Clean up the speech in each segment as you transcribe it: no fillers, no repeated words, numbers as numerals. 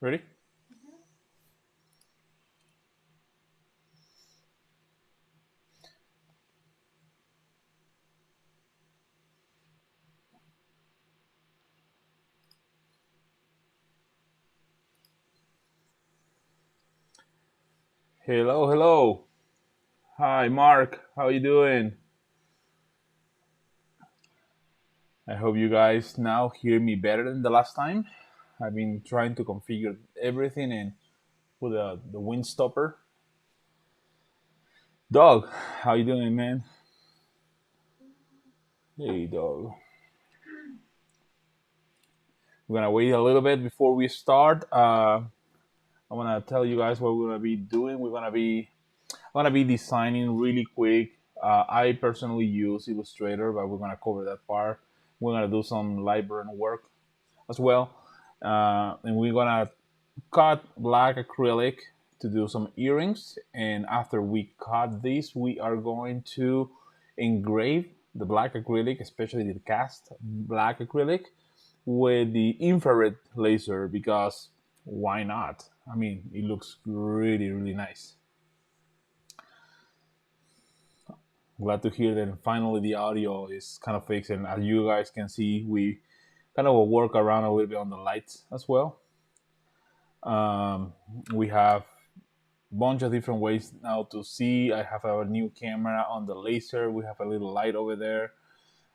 Ready? Hello, hello. Hi, Mark. How you doing? I hope you guys now hear me better than the last time. I've been trying to configure everything and put the wind stopper. Dog, how you doing, man? Hey, dog. We're gonna wait a little bit before we start. I'm gonna tell you guys what we're gonna be doing. I'm gonna be designing really quick. I personally use Illustrator, but we're gonna cover that part. We're gonna do some LightBurn work as well, and we're gonna cut black acrylic to do some earrings. And after we cut this, we are going to engrave the black acrylic, especially the cast black acrylic, with the infrared laser because why not? I mean, it looks really, really nice. Glad to hear that finally the audio is kind of fixed. And as you guys can see, we kind of work around a little bit on the lights as well. Um, we have a bunch of different ways now to see. I have a new camera on the laser. We have a little light over there.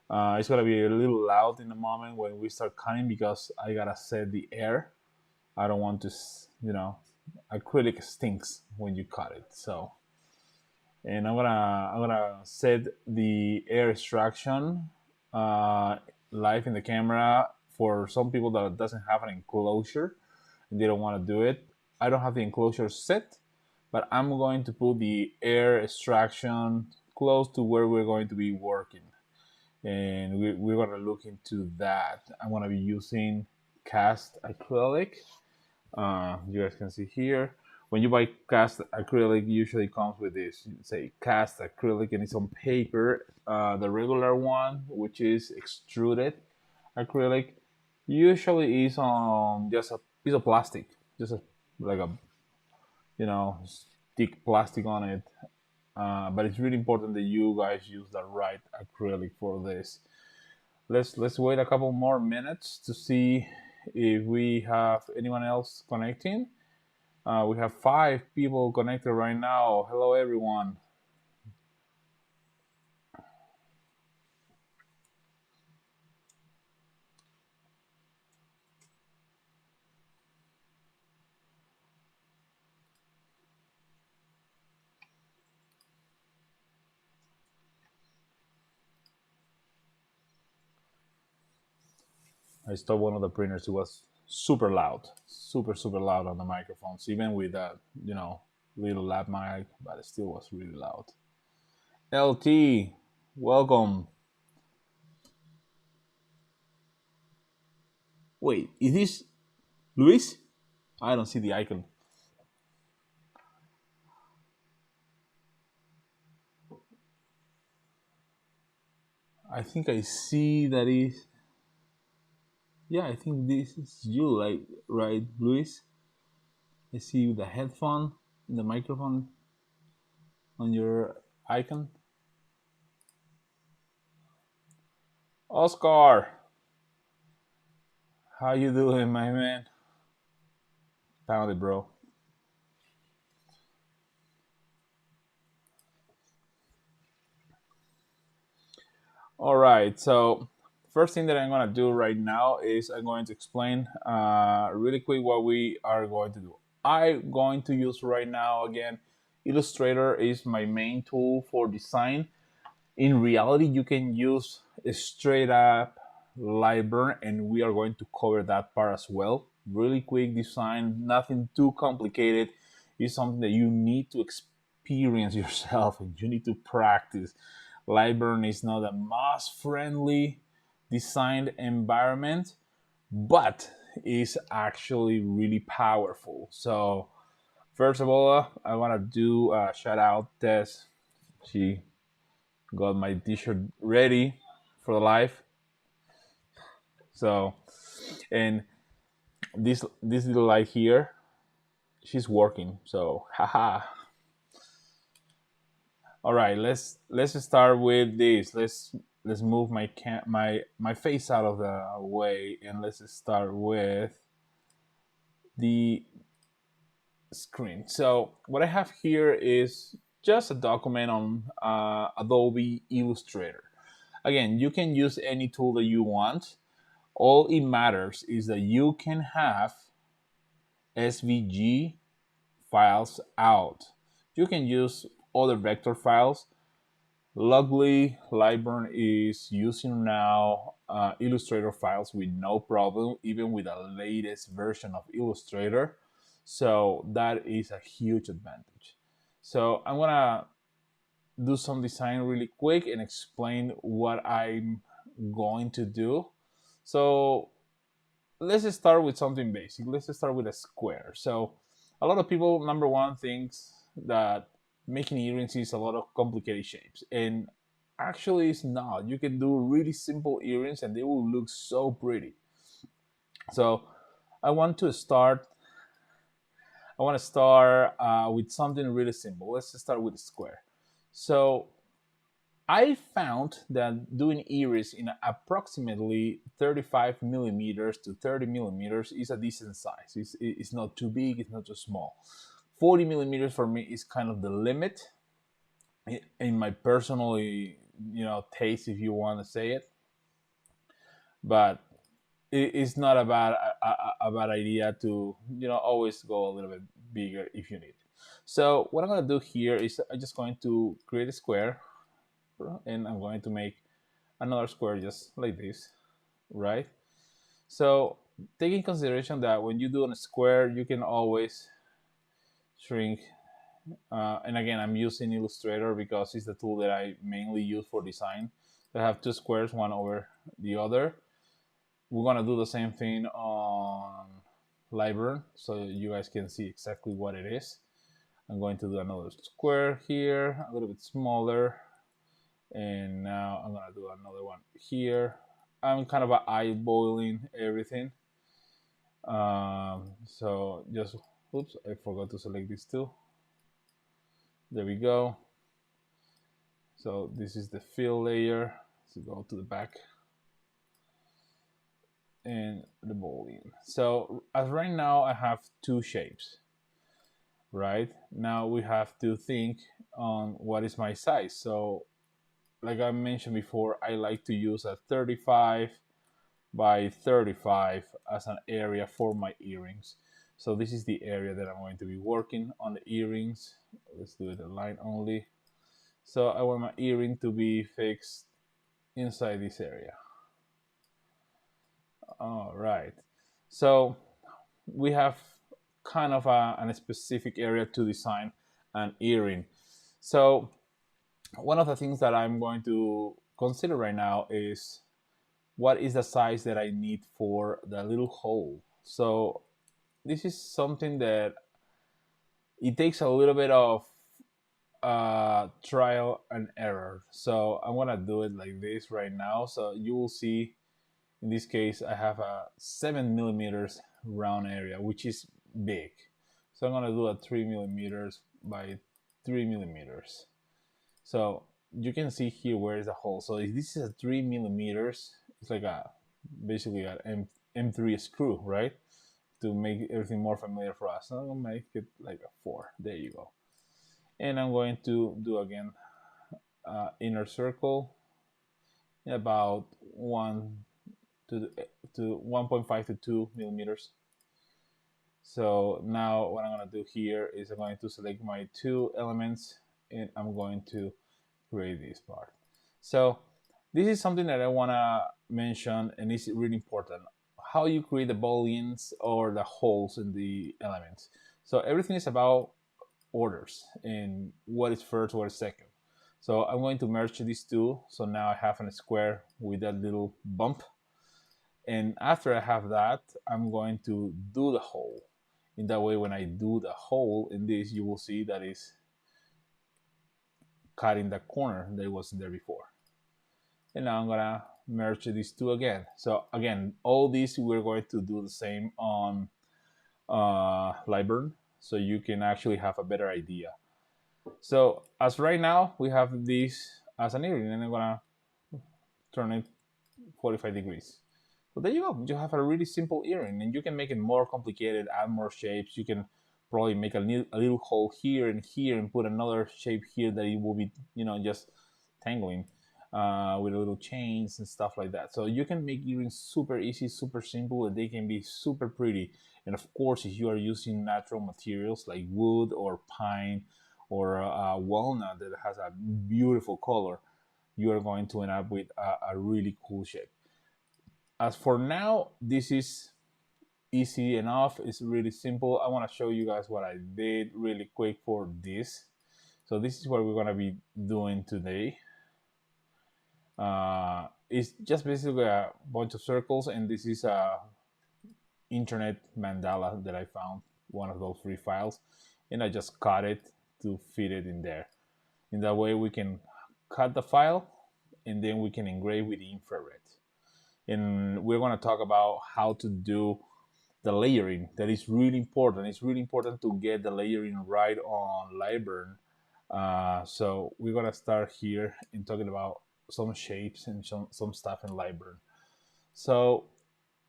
It's gonna be a little loud in the moment when we start cutting because I gotta set the air. I don't want to, acrylic stinks when you cut it. So, and I'm gonna set the air extraction live in the camera for some people that doesn't have an enclosure and they don't want to do it. I don't have the enclosure set, but I'm going to put the air extraction close to where we're going to be working, and we're going to look into that. I'm going to be using cast acrylic. You guys can see here. When you buy cast acrylic, usually comes with this. You say cast acrylic, and it's on paper. The regular one, which is extruded acrylic, usually is on just a piece of plastic, just like a stick plastic on it. But it's really important that you guys use the right acrylic for this. Let's wait a couple more minutes to see if we have anyone else connecting. We have 5 people connected right now. Hello, everyone. I stopped one of the printers. It was super loud, super loud on the microphones, even with that, little lab mic, but it still was really loud. LT, welcome. Wait, is this Luis? I don't see the icon. I think I see that is. Yeah, I think this is you, like, right, Luis? I see the headphone, the microphone on your icon. Oscar, how you doing, my man? Found it, bro. All right, so first thing that I'm gonna do right now is I'm going to explain really quick what we are going to do. I'm going to use right now, again, Illustrator is my main tool for design. In reality, you can use a straight up LightBurn, and we are going to cover that part as well. Really quick design, nothing too complicated. It's something that you need to experience yourself and you need to practice. LightBurn is not the most friendly designed environment, but is actually really powerful. So, first of all, I want to do a shout out Tess. She got my t-shirt ready for the live. So, and this little light here, she's working. So haha. All right, let's start with this. Let's move my face out of the way, and let's start with the screen. So what I have here is just a document on Adobe Illustrator. Again, you can use any tool that you want. All it matters is that you can have SVG files out. You can use other vector files. Luckily, LightBurn is using now Illustrator files with no problem, even with the latest version of Illustrator. So that is a huge advantage. So I'm gonna do some design really quick and explain what I'm going to do. So let's start with something basic. Let's start with a square. So a lot of people, number one, thinks that making earrings is a lot of complicated shapes, and actually it's not. You can do really simple earrings and they will look so pretty. So I want to start with something really simple. Let's start with a square. So I found that doing earrings in approximately 35 millimeters to 30 millimeters is a decent size. It's not too big, it's not too small. 40 millimeters for me is kind of the limit in my personal, taste, if you want to say it. But it's not a bad idea to, always go a little bit bigger if you need. So what I'm going to do here is I'm just going to create a square, and I'm going to make another square just like this, right? So take in consideration that when you do a square, you can always shrink. And again, I'm using Illustrator because it's the tool that I mainly use for design. So I have two squares, one over the other. We're gonna do the same thing on LightBurn so you guys can see exactly what it is. I'm going to do another square here, a little bit smaller. And now I'm gonna do another one here. I'm kind of eyeballing everything. So just, oops, I forgot to select these two. There we go. So this is the fill layer. So go to the back and the boolean. So as right now I have two shapes. Right now we have to think on what is my size. So like I mentioned before, I like to use a 35 by 35 as an area for my earrings. So this is the area that I'm going to be working on the earrings. Let's do it a line only. So I want my earring to be fixed inside this area. All right. So we have kind of a specific area to design an earring. So one of the things that I'm going to consider right now is what is the size that I need for the little hole. So this is something that it takes a little bit of trial and error. So I'm gonna do it like this right now. So you will see, in this case, I have a 7 millimeters round area, which is big. So I'm gonna do a 3 millimeters by 3 millimeters. So you can see here where is the hole. So if this is a 3 millimeters, it's like basically an M3 screw, right? To make everything more familiar for us. So I'm gonna make it like a 4. There you go. And I'm going to do again inner circle about 1 to 1.5 to 2 millimeters. So now what I'm going to do here is I'm going to select my two elements and I'm going to create this part. So this is something that I want to mention, and it's really important. How you create the booleans or the holes in the elements. So everything is about orders and what is first, what is second. So I'm going to merge these two. So now I have a square with that little bump. And after I have that, I'm going to do the hole. In that way, when I do the hole in this, you will see that is cutting the corner that wasn't there before. And now I'm gonna merge these two again. So again, all these we're going to do the same on LightBurn, so you can actually have a better idea. So as right now, we have this as an earring, and I'm gonna turn it 45 degrees. So there you go. You have a really simple earring, and you can make it more complicated, add more shapes. You can probably make a little hole here and put another shape here that it will be, just tangling with little chains and stuff like that. So you can make earrings super easy, super simple, and they can be super pretty. And of course, if you are using natural materials like wood or pine or walnut that has a beautiful color, you are going to end up with a really cool shape. As for now, this is easy enough. It's really simple. I want to show you guys what I did really quick for this. So this is what we're going to be doing today. It's just basically a bunch of circles, and this is a internet mandala that I found, one of those free files, and I just cut it to fit it in there. In that way we can cut the file and then we can engrave with the infrared. And we're going to talk about how to do the layering. That is really important. It's really important to get the layering right on LightBurn. So we're going to start here in talking about some shapes and some stuff in LightBurn. So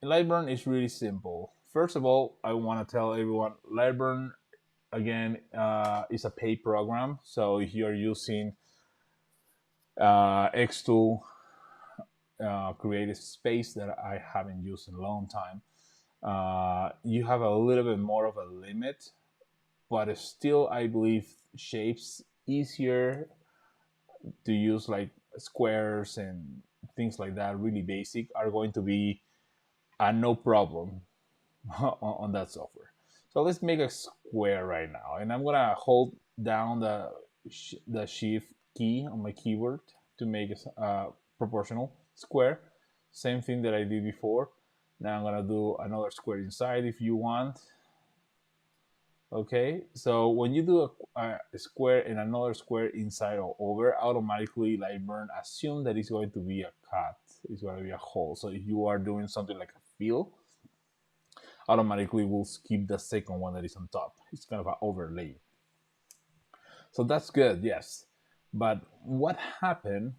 LightBurn is really simple. First of all, I want to tell everyone LightBurn, again, is a paid program. So if you're using Xtool Creative Space that I haven't used in a long time, you have a little bit more of a limit, but still I believe shapes easier to use, like squares and things like that, really basic, are going to be no problem on that software. So let's make a square right now, and I'm gonna hold down the shift key on my keyboard to make a proportional square. Same thing that I did before. Now I'm gonna do another square inside if you want. Okay, so when you do a square and another square inside or over, automatically LightBurn assume that it's going to be a cut, it's going to be a hole. So if you are doing something like a fill, automatically will skip the second one that is on top. It's kind of an overlay. So that's good, yes. But what happened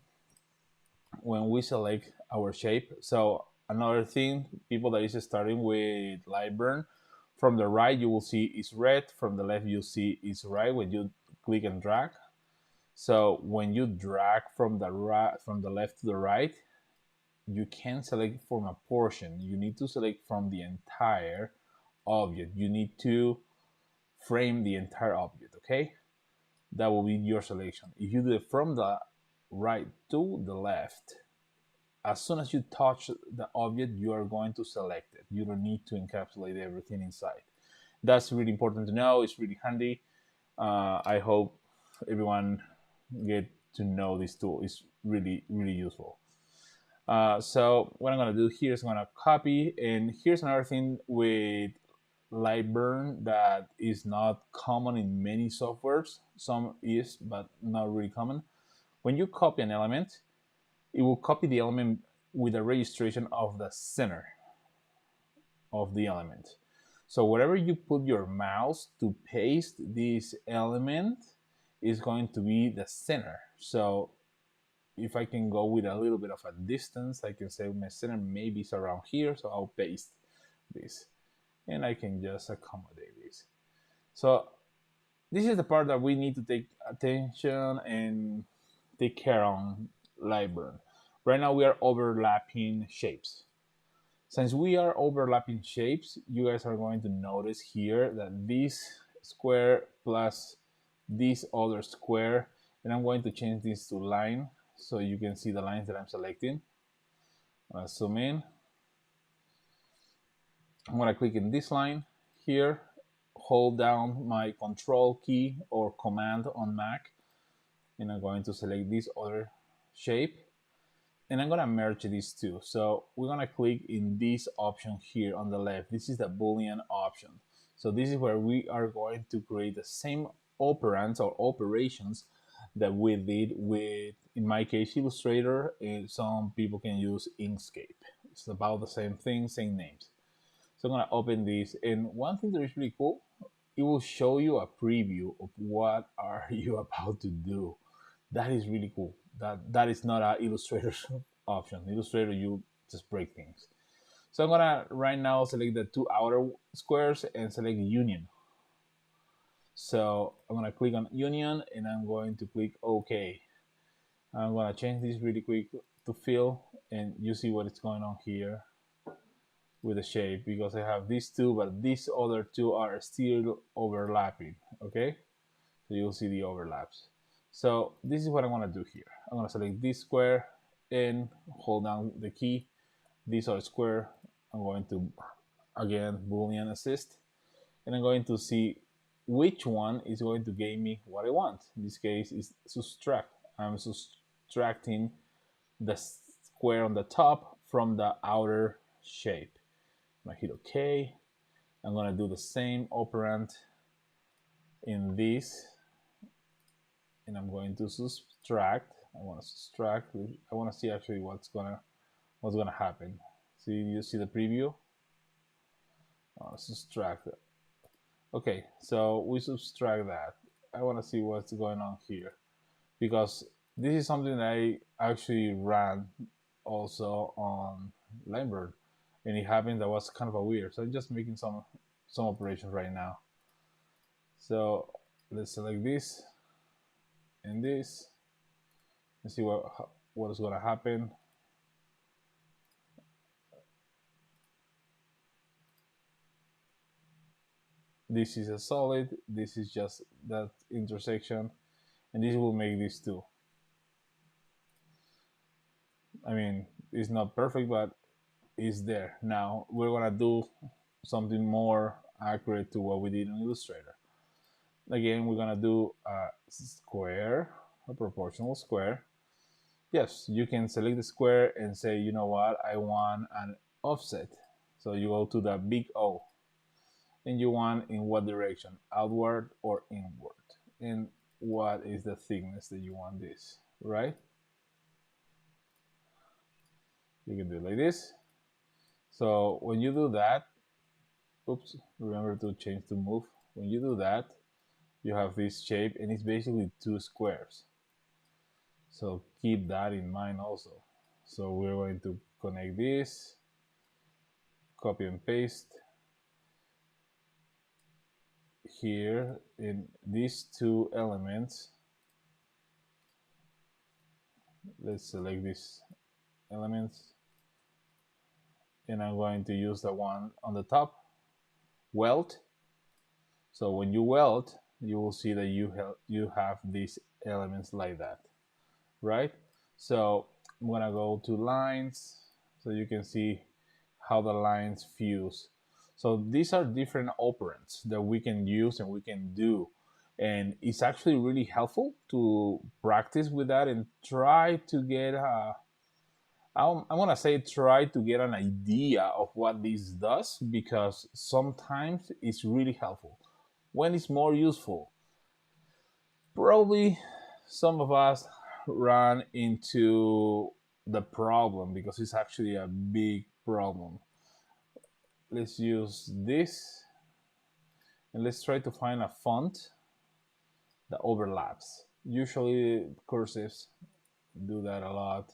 when we select our shape? So another thing, people that is starting with LightBurn, from the right you will see is red, from the left you see is right when you click and drag. So when you drag from the left to the right, you can select from a portion. You need to select from the entire object. You need to frame the entire object, okay? That will be your selection. If you do it from the right to the left, as soon as you touch the object, you are going to select it. You don't need to encapsulate everything inside. That's really important to know. It's really handy. I hope everyone get to know this tool. It's really, really useful. So what I'm going to do here is I'm going to copy. And here's another thing with LightBurn that is not common in many softwares. Some is, but not really common. When you copy an element, it will copy the element with a registration of the center of the element. So wherever you put your mouse to paste this element is going to be the center. So if I can go with a little bit of a distance, I can say my center maybe is around here, so I'll paste this. And I can just accommodate this. So this is the part that we need to take attention and take care on LightBurn. Right now we are overlapping shapes. Since we are overlapping shapes, you guys are going to notice here that this square plus this other square, and I'm going to change this to line so you can see the lines that I'm selecting. I'm going to zoom in. I'm going to click in this line here, hold down my control key or command on Mac, and I'm going to select this other shape, and I'm going to merge these two. So we're going to click in this option here on the left. This is the Boolean option. So this is where we are going to create the same operands or operations that we did with, in my case, Illustrator, and some people can use Inkscape. It's about the same thing, same names. So I'm gonna open this, and one thing that is really cool, it will show you a preview of what are you about to do. That is really cool. That is not an Illustrator option. Illustrator, you just break things. So I'm gonna right now select the two outer squares and select Union. So I'm gonna click on Union and I'm going to click OK. I'm gonna change this really quick to fill, and you see what is going on here with the shape, because I have these two, but these other two are still overlapping. Okay, so you'll see the overlaps. So this is what I'm gonna do here. I'm gonna select this square and hold down the key. These are square. I'm going to, again, Boolean assist, and I'm going to see which one is going to give me what I want. In this case, is subtract. I'm subtracting the square on the top from the outer shape. I'm gonna hit OK. I'm gonna do the same operand in this, and I'm going to subtract. I want to subtract. I want to see actually what's gonna happen. See, you see the preview. Subtract it. Okay, so we subtract that. I want to see what's going on here, because this is something that I actually ran also on LightBurn, and it happened that was kind of a weird. So I'm just making some operations right now. So let's select this and this and see what is going to happen. This is a solid, this is just that intersection, and this will make these two. I mean, it's not perfect, but it's there. Now we're gonna do something more accurate to what we did in Illustrator. Again, we're gonna do a square, a proportional square. Yes, you can select the square and say, you know what, I want an offset. So you go to the big O, and you want in what direction, outward or inward, and what is the thickness that you want this, right? You can do it like this. So when you do that, oops, remember to change to move. When you do that, you have this shape, and it's basically two squares. So keep that in mind also. So we're going to connect this, copy and paste here in these two elements. Let's select these elements, and I'm going to use the one on the top, weld. So when you weld, you will see that you have these elements like that, right? So I'm gonna go to lines, so you can see how the lines fuse. So these are different operands that we can use and we can do, and it's actually really helpful to practice with that and try to get I want to say try to get an idea of what this does, because sometimes it's really helpful. When it's more useful, probably some of us run into the problem, because it's actually a big problem. Let's use this, and let's try to find a font that overlaps. Usually cursives do that a lot.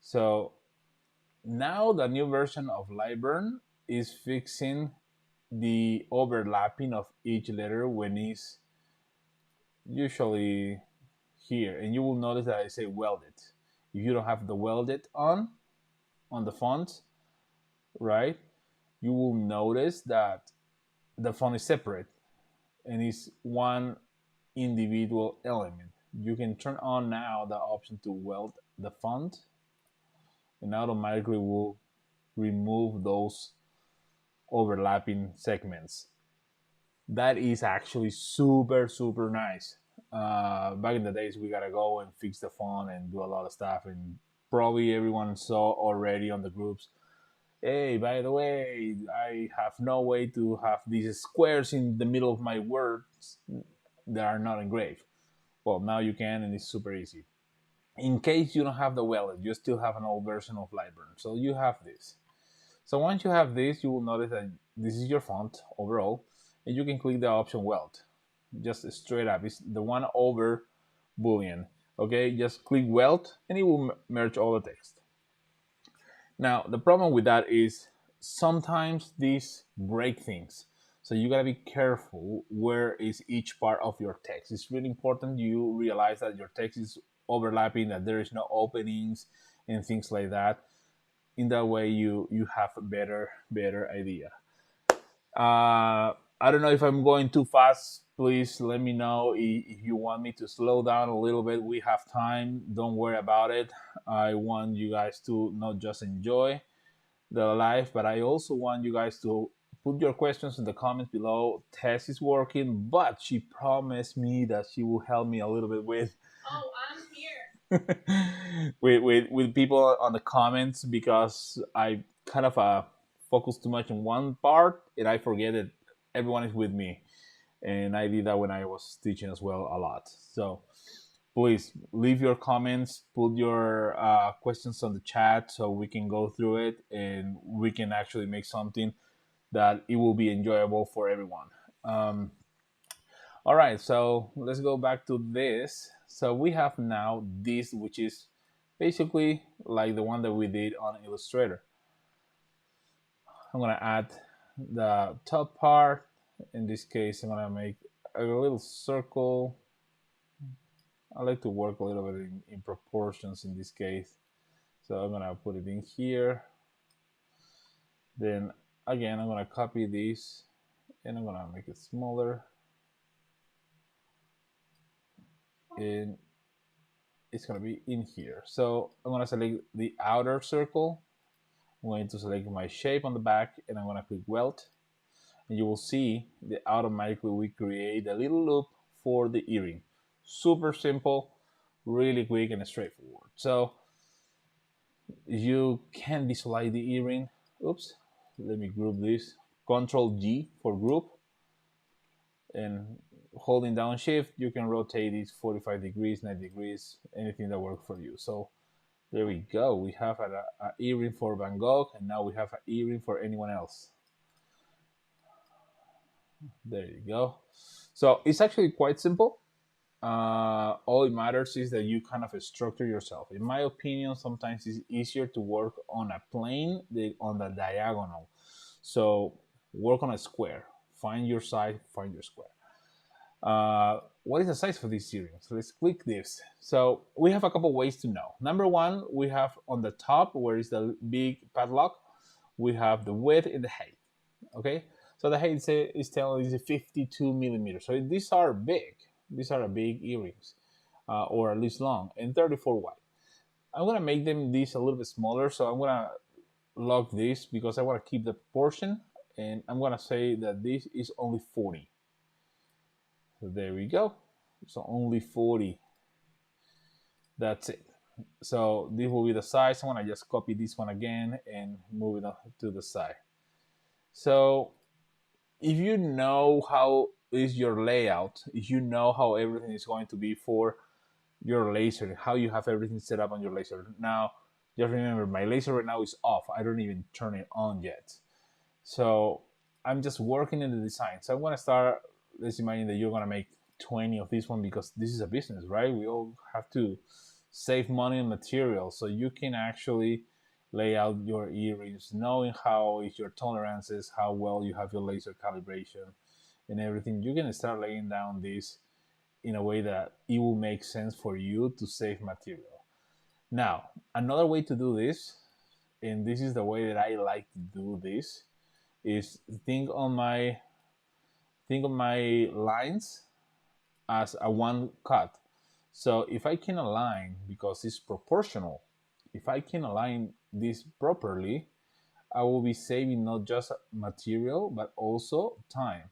So now the new version of LightBurn is fixing the overlapping of each letter when it's usually here, and you will notice that I say welded. If you don't have the welded on the font, right, you will notice that the font is separate and it's one individual element. You can turn on now the option to weld the font, and automatically will remove those overlapping segments. That is actually super nice. Back in the days, we gotta go and fix the font and do a lot of stuff, and probably everyone saw already on the groups, hey, by the way, I have no way to have these squares in the middle of my words. that are not engraved. Well, now you can, and it's super easy. In case you don't have the weld, you still have an old version of LightBurn. So you have this. So once you have this, you will notice that this is your font overall, and you can click the option weld. Just straight up, it's the one over Boolean. Okay, just click weld, and it will merge all the text. Now, the problem with that is sometimes these break things. So you gotta be careful where is each part of your text. It's really important you realize that your text is overlapping, that there is no openings and things like that. In that way, you have a better idea. I don't know if I'm going too fast. Please let me know if you want me to slow down a little bit. We have time. Don't worry about it. I want you guys to not just enjoy the live, but I also want you guys to put your questions in the comments below. Tess is working, but she promised me that she will help me a little bit with. Oh, I'm here. with people on the comments, because I kind of focus too much on one part and I forget that everyone is with me. And I did that when I was teaching as well a lot. So please leave your comments, put your questions on the chat so we can go through it and we can actually make something that it will be enjoyable for everyone. All right, so let's go back to this. So we have now this, which is basically like the one that we did on Illustrator. I'm gonna add the top part. In this case, I'm gonna make a little circle. I like to work a little bit in proportions in this case. So I'm gonna put it in here. Then again, I'm gonna copy this and I'm gonna make it smaller. And it's gonna be in here. So I'm gonna select the outer circle. I'm going to select my shape on the back and I'm gonna click weld. And you will see that automatically we create a little loop for the earring. Super simple, really quick and straightforward. So you can visualize the earring. Oops, let me group this. Control G for group. And holding down shift, you can rotate it 45 degrees, 90 degrees, anything that works for you. So there we go. We have an earring for Van Gogh, and now we have an earring for anyone else. There you go. So it's actually quite simple. All it matters is that you kind of structure yourself. In my opinion, sometimes it's easier to work on a plane than on the diagonal. So work on a square. Find your side, find your square. What is the size for these earrings? So let's click this. So we have a couple ways to know. Number one, we have on the top, where is the big padlock, we have the width and the height. Okay, so the height is telling is 52 millimeters. So these are big. These are big earrings, or at least long, and 34 wide. I'm gonna make them these a little bit smaller. So I'm gonna lock this because I want to keep the proportion, and I'm gonna say that this is only 40. So there we go. So only 40. That's it. So this will be the size. I'm gonna just copy this one again and move it to the side. So if you know how is your layout, if you know how everything is going to be for your laser, how you have everything set up on your laser. Now, just remember, my laser right now is off. I don't even turn it on yet. So I'm just working in the design. So I'm gonna start. Let's imagine that you're gonna make 20 of this one, because this is a business, right? We all have to save money on material, so you can actually lay out your earrings, knowing how is your tolerances, how well you have your laser calibration and everything. You can start laying down this in a way that it will make sense for you to save material. Now, another way to do this, and this is the way that I like to do this, is think of my lines as a one cut. So if I can align, because it's proportional, if I can align this properly, I will be saving not just material, but also time.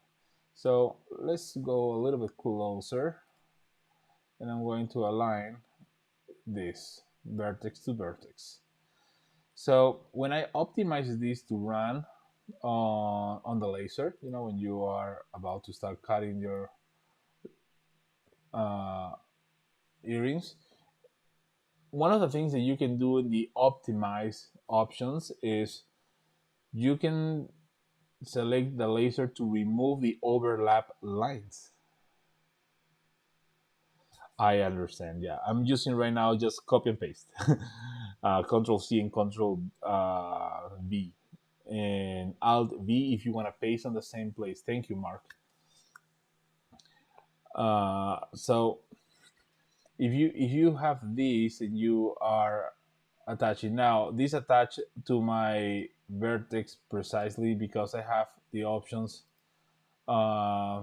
So let's go a little bit closer, and I'm going to align this vertex to vertex. So when I optimize this to run on the laser, when you are about to start cutting your uh, earrings. One of the things that you can do in the optimize options is you can select the laser to remove the overlap lines. I understand. Yeah, I'm using right now just copy and paste, Control C and Control V, and Alt V if you want to paste on the same place. Thank you, Mark. So if you have this and you are attaching now, this attached to my vertex precisely because I have the options uh,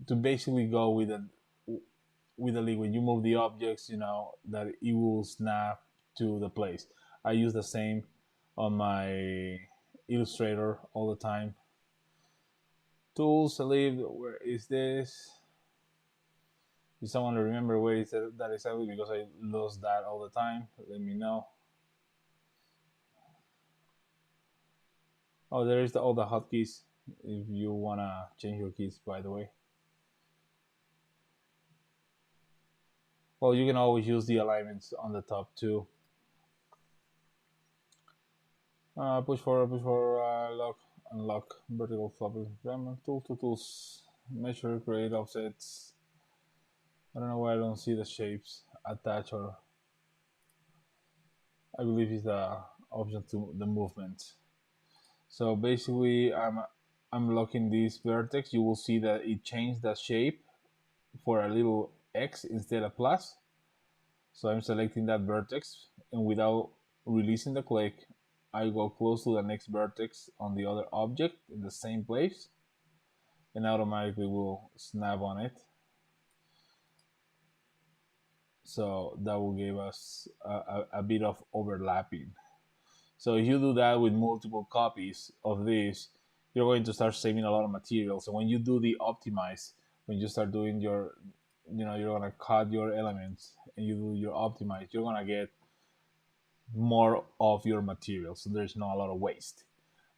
to basically go with the link when you move the objects, that it will snap to the place. I use the same on my Illustrator all the time. Tools, where is this? If someone remember where is that exactly, because I lost that all the time, let me know. Oh, there is all the hotkeys if you wanna change your keys, by the way. Well, you can always use the alignments on the top too. Push forward, lock, unlock, vertical flopper, tools, measure, create offsets. I don't know why I don't see the shapes attach, or I believe it's the option to the movement. So basically, I'm locking this vertex. You will see that it changed the shape for a little X instead of plus. So I'm selecting that vertex, and without releasing the click, I go close to the next vertex on the other object in the same place, and automatically will snap on it. So that will give us a bit of overlapping. So if you do that with multiple copies of this, you're going to start saving a lot of material. So when you do the optimize, when you start doing your, you're gonna cut your elements and you do your optimize, you're gonna get more of your material. So there's not a lot of waste.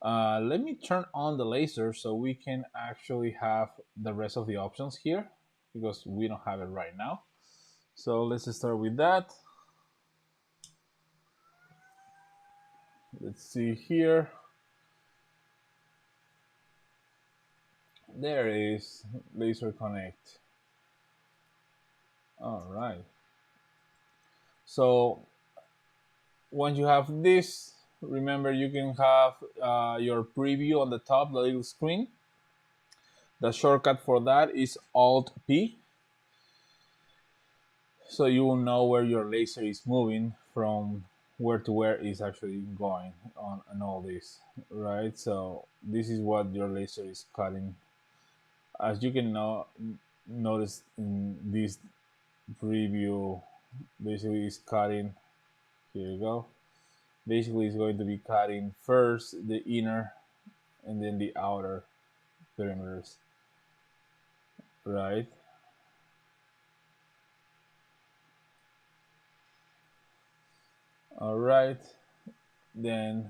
Let me turn on the laser so we can actually have the rest of the options here, because we don't have it right now. So let's start with that. Let's see here. There is laser connect. All right. So once you have this, remember you can have your preview on the top, the little screen. The shortcut for that is Alt P. So you will know where your laser is moving from, where to where is actually going on, and all this, right? So this is what your laser is cutting. As you can notice in this preview, basically is cutting. Here you go. Basically, it's going to be cutting first the inner and then the outer perimeters, right? All right, then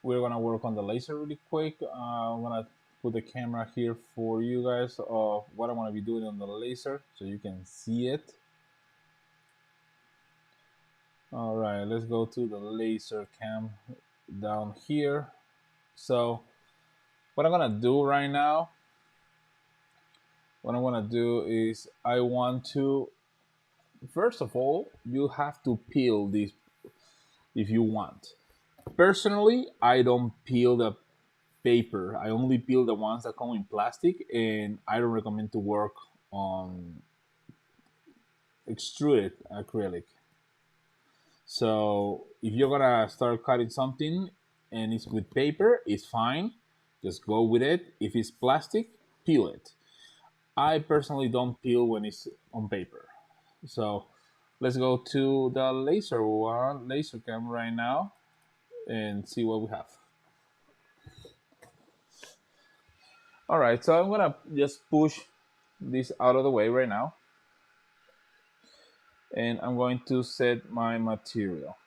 we're gonna work on the laser really quick. I'm gonna put the camera here for you guys of what I'm gonna be doing on the laser so you can see it. All right, let's go to the laser cam down here. So what I'm gonna do right now, is I want to, first of all, you have to peel this if you want. Personally, I don't peel the paper. I only peel the ones that come in plastic, and I don't recommend to work on extruded acrylic. So if you're gonna start cutting something and it's with paper, it's fine. Just go with it. If it's plastic, peel it. I personally don't peel when it's on paper. So let's go to the laser cam right now and see what we have. All right, so I'm gonna just push this out of the way right now, and I'm going to set my material.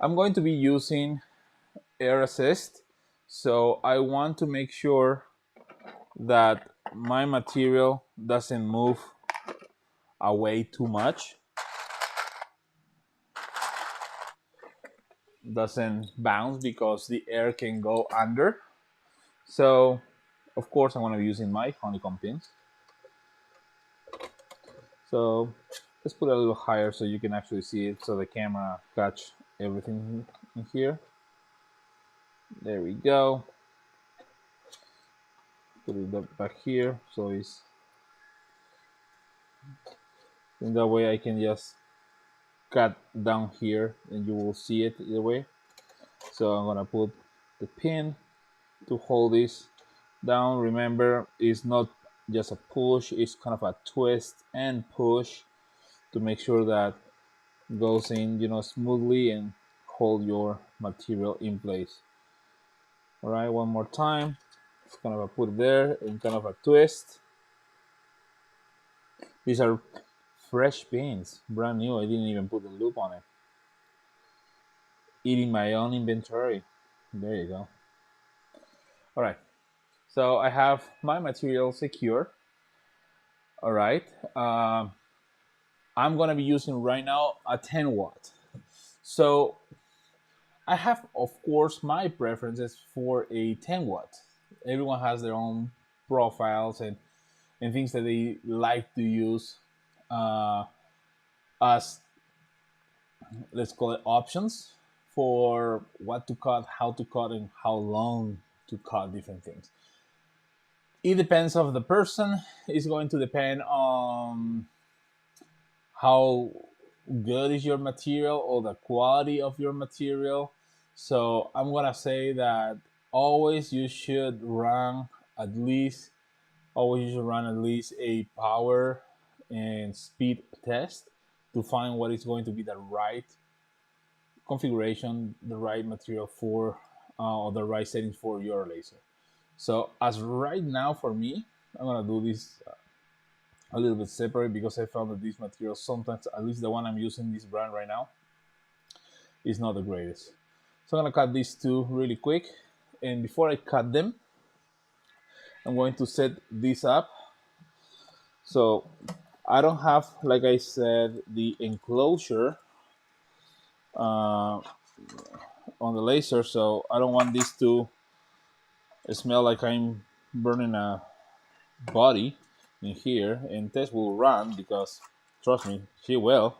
I'm going to be using Air Assist, So I want to make sure that my material doesn't move away too much, doesn't bounce, because the air can go under. So of course I'm going to be using my honeycomb pins. So let's put it a little higher so you can actually see it, so the camera catch everything in here. There we go. Put it back here so it's in that way I can just cut down here and you will see it either way. So I'm gonna put the pin to hold this down. Remember, it's not just a push, it's kind of a twist and push to make sure that it goes in, you know, smoothly and hold your material in place. All right, one more time. It's kind of a put it there and kind of a twist. These are fresh pins, brand new. I didn't even put the loop on it. Eating my own inventory. There you go. All right, so I have my material secure. All right, I'm gonna be using right now a 10 watt. So I have, of course, my preferences for a 10 watt. Everyone has their own profiles and things that they like to use as, let's call it, options for what to cut, how to cut, and how long to cut different things. It depends of the person. It's going to depend on how good is your material or the quality of your material. So I'm gonna say that always you should run at least a power and speed test to find what is going to be the right configuration, the right material for, or the right settings for your laser. So as right now for me, I'm gonna do this a little bit separate because I found that these materials sometimes, at least the one I'm using, this brand right now, is not the greatest. So I'm gonna cut these two really quick, and before I cut them, I'm going to set this up. So I don't have, like I said, the enclosure on the laser, so I don't want this to smell like I'm burning a body in here, and Tess will run because, trust me, she will.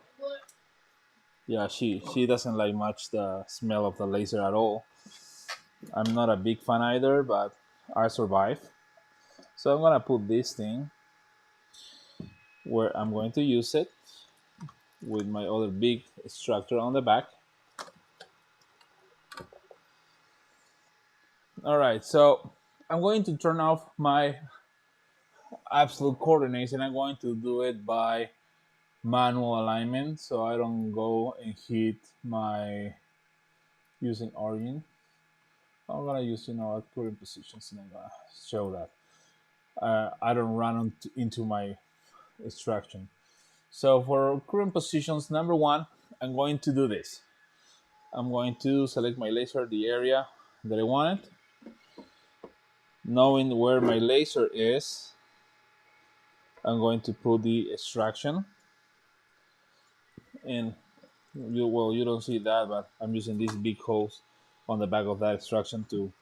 Yeah, she doesn't like much the smell of the laser at all. I'm not a big fan either, but I survive. So I'm gonna put this thing where I'm going to use it with my other big extractor on the back. All right, so I'm going to turn off my absolute coordinates, and I'm going to do it by manual alignment, so I don't go and hit my using origin. I'm gonna use, you know, current positions, and I'm gonna show that I don't run into my extraction. So for current positions, number one, I'm going to do this. I'm going to select my laser, the area that I want it. Knowing where my laser is, I'm going to put the extraction. And you don't see that, but I'm using these big holes on the back of that extraction to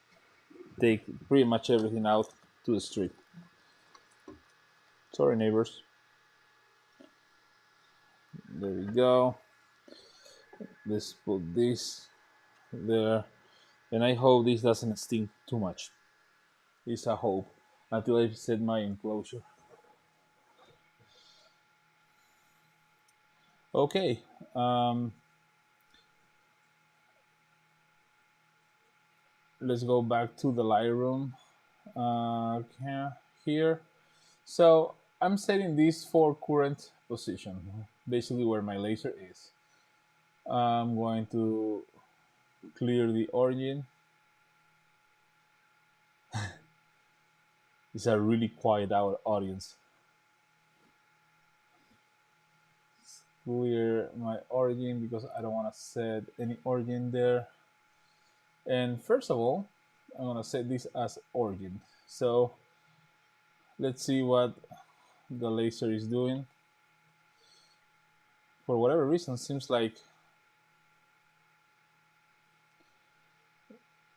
take pretty much everything out to the street. Sorry, neighbors. There we go. Let's put this there. And I hope this doesn't stink too much. It's a hope until I set my enclosure. Okay. Let's go back to the Lightroom here. So I'm setting this for current position, basically where my laser is. I'm going to clear the origin. It's a really quiet audience. Clear my origin because I don't want to set any origin there. And first of all, I'm gonna set this as origin. So let's see what the laser is doing. For whatever reason, seems like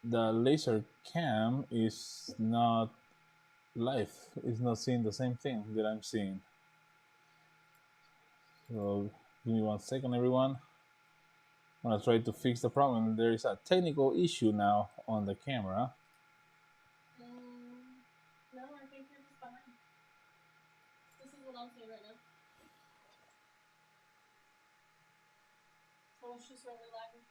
the laser cam is not live. It's not seeing the same thing that I'm seeing. So give me 1 second, everyone. I'm gonna try to fix the problem. There is a technical issue now on the camera. No, I think you're just behind. This is what I'm seeing right now. So it's just really lagging.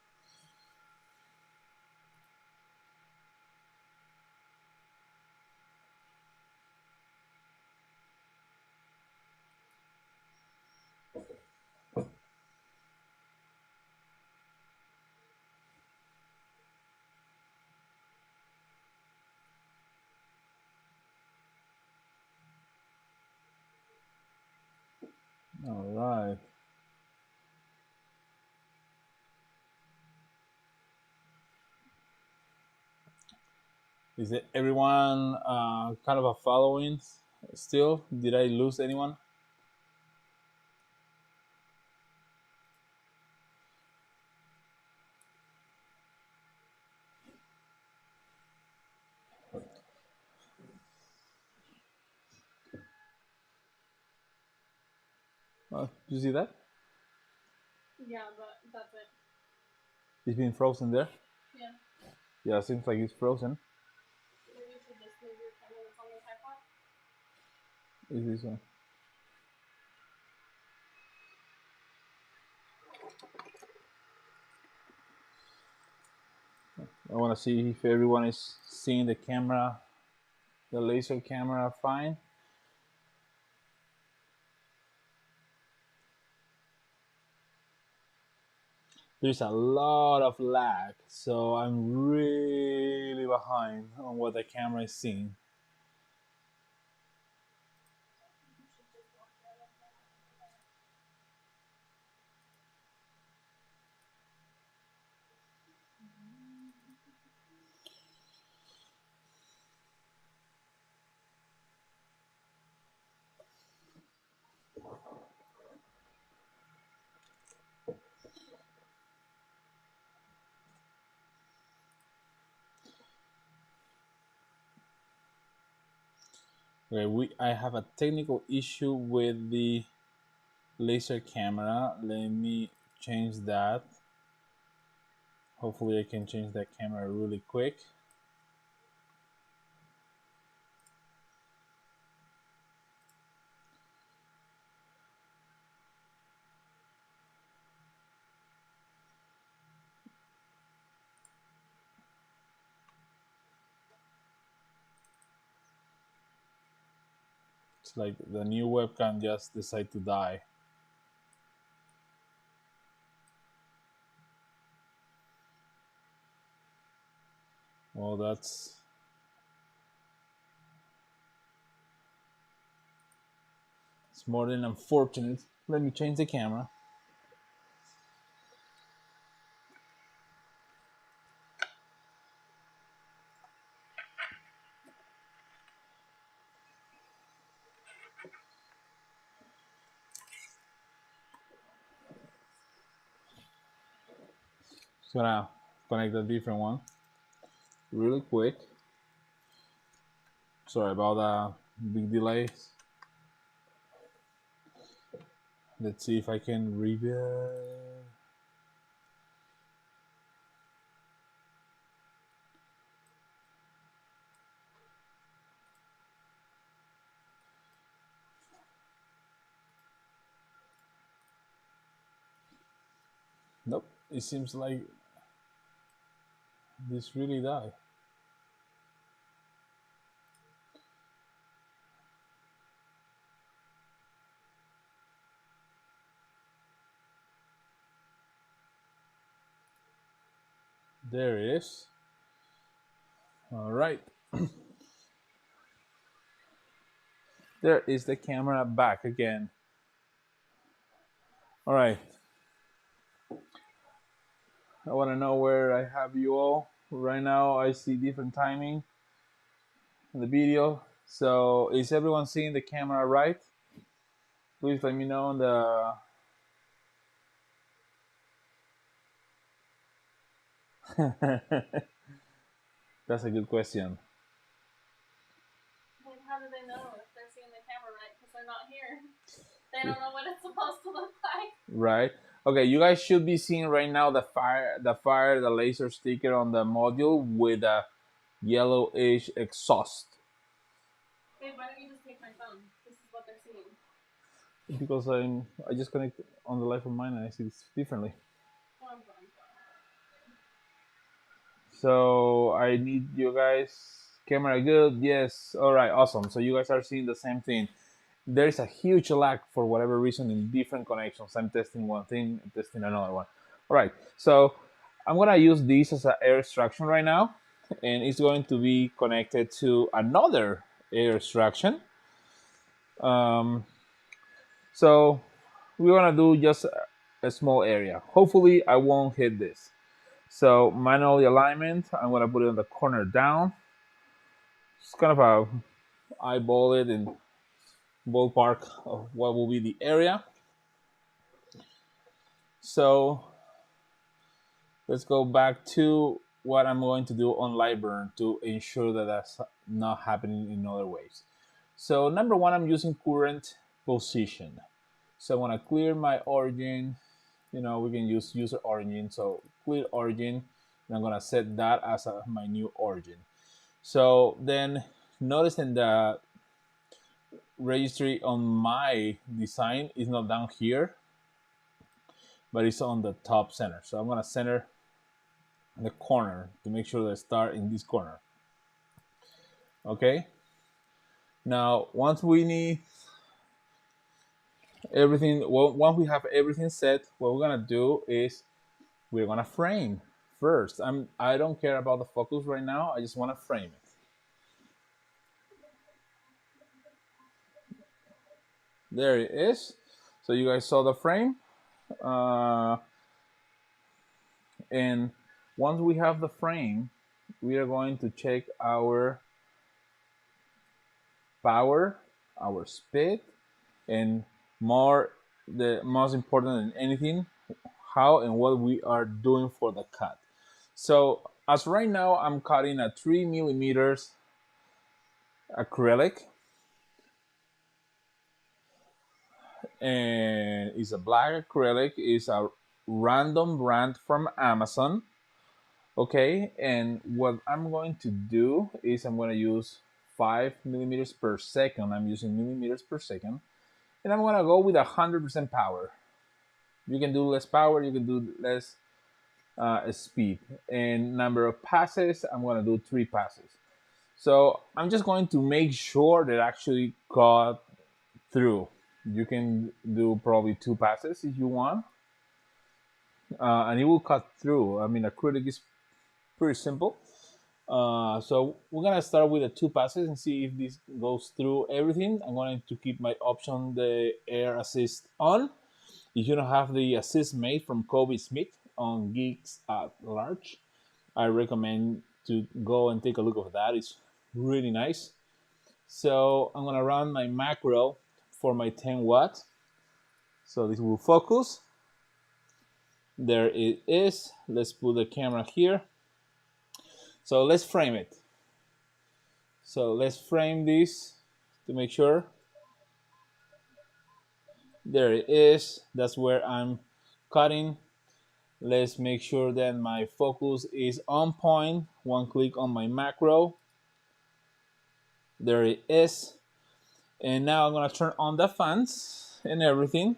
All right. Is it everyone kind of a following still? Did I lose anyone? You see that? Yeah, but that's it. It's been frozen there? Yeah. Yeah, it seems like it's frozen. Maybe you should just move your camera that's on the tripod. Is this one? I want to see if everyone is seeing the camera, the laser camera fine. There's a lot of lag, so I'm really behind on what the camera is seeing. Okay, I have a technical issue with the laser camera. Let me change that. Hopefully I can change that camera really quick. It's like the new webcam just decided to die. Well, it's more than unfortunate. Let me change the camera. Just gonna connect a different one really quick. Sorry about the big delays. Let's see if I can rebuild. Nope, it seems like this really died. There it is. All right. There is the camera back again. All right. I want to know where I have you all. Right now I see different timing in the video. So is everyone seeing the camera right? Please let me know in the That's a good question. Like, how do they know if they're seeing the camera right? Because they're not here. They don't know what it's supposed to look like. Right. Okay, you guys should be seeing right now the laser sticker on the module with a yellowish exhaust. Babe, why don't you just take my phone? This is what they're seeing. Because I just connect on the live of mine and I see this differently. So I need you guys. Camera good? Yes. All right. Awesome. So you guys are seeing the same thing. There is a huge lag for whatever reason in different connections. I'm testing one thing, I'm testing another one. All right. So I'm gonna use this as an air extraction right now, and it's going to be connected to another air extraction. So we're gonna do just a small area. Hopefully I won't hit this. So manually alignment, I'm gonna put it in the corner down. It's kind of a eyeball it in ballpark of what will be the area. So let's go back to what I'm going to do on LightBurn to ensure that that's not happening in other ways. So number one, I'm using current position. So when I clear my origin, we can use user origin. So clear origin, and I'm gonna set that as my new origin. So then notice in the registry on my design is not down here, but it's on the top center. So I'm gonna center the corner to make sure that I start in this corner. Okay. Now, once we need everything, well, once we have everything set, what we're gonna do is we're gonna frame first. I don't care about the focus right now. I just want to frame it. There it is. So you guys saw the frame, and once we have the frame, we are going to check our power, our speed, and the most important than anything, how and what we are doing for the cut. So as right now, I'm cutting a 3mm acrylic, and it's a black acrylic. It's a random brand from Amazon. Okay, and what I'm going to do is I'm going to use 5mm per second. I'm using millimeters per second, and I'm going to go with 100% power. You can do less power, you can do less speed. And number of passes, I'm going to do 3 passes. So I'm just going to make sure that actually cut through. You can do probably 2 passes if you want, and it will cut through. I mean, acrylic is pretty simple. So we're gonna start with the 2 passes and see if this goes through everything. I'm going to keep my option, the air assist, on. If you don't have the assist made from Kobe Smith on Geeks at Large, I recommend to go and take a look at that. It's really nice. So I'm gonna run my macro for my 10 watts. So this will focus. There it is. Let's put the camera here. So let's frame it. So let's frame this to make sure. There it is. That's where I'm cutting. Let's make sure that my focus is on point. One click on my macro. There it is. And now I'm gonna turn on the fans and everything.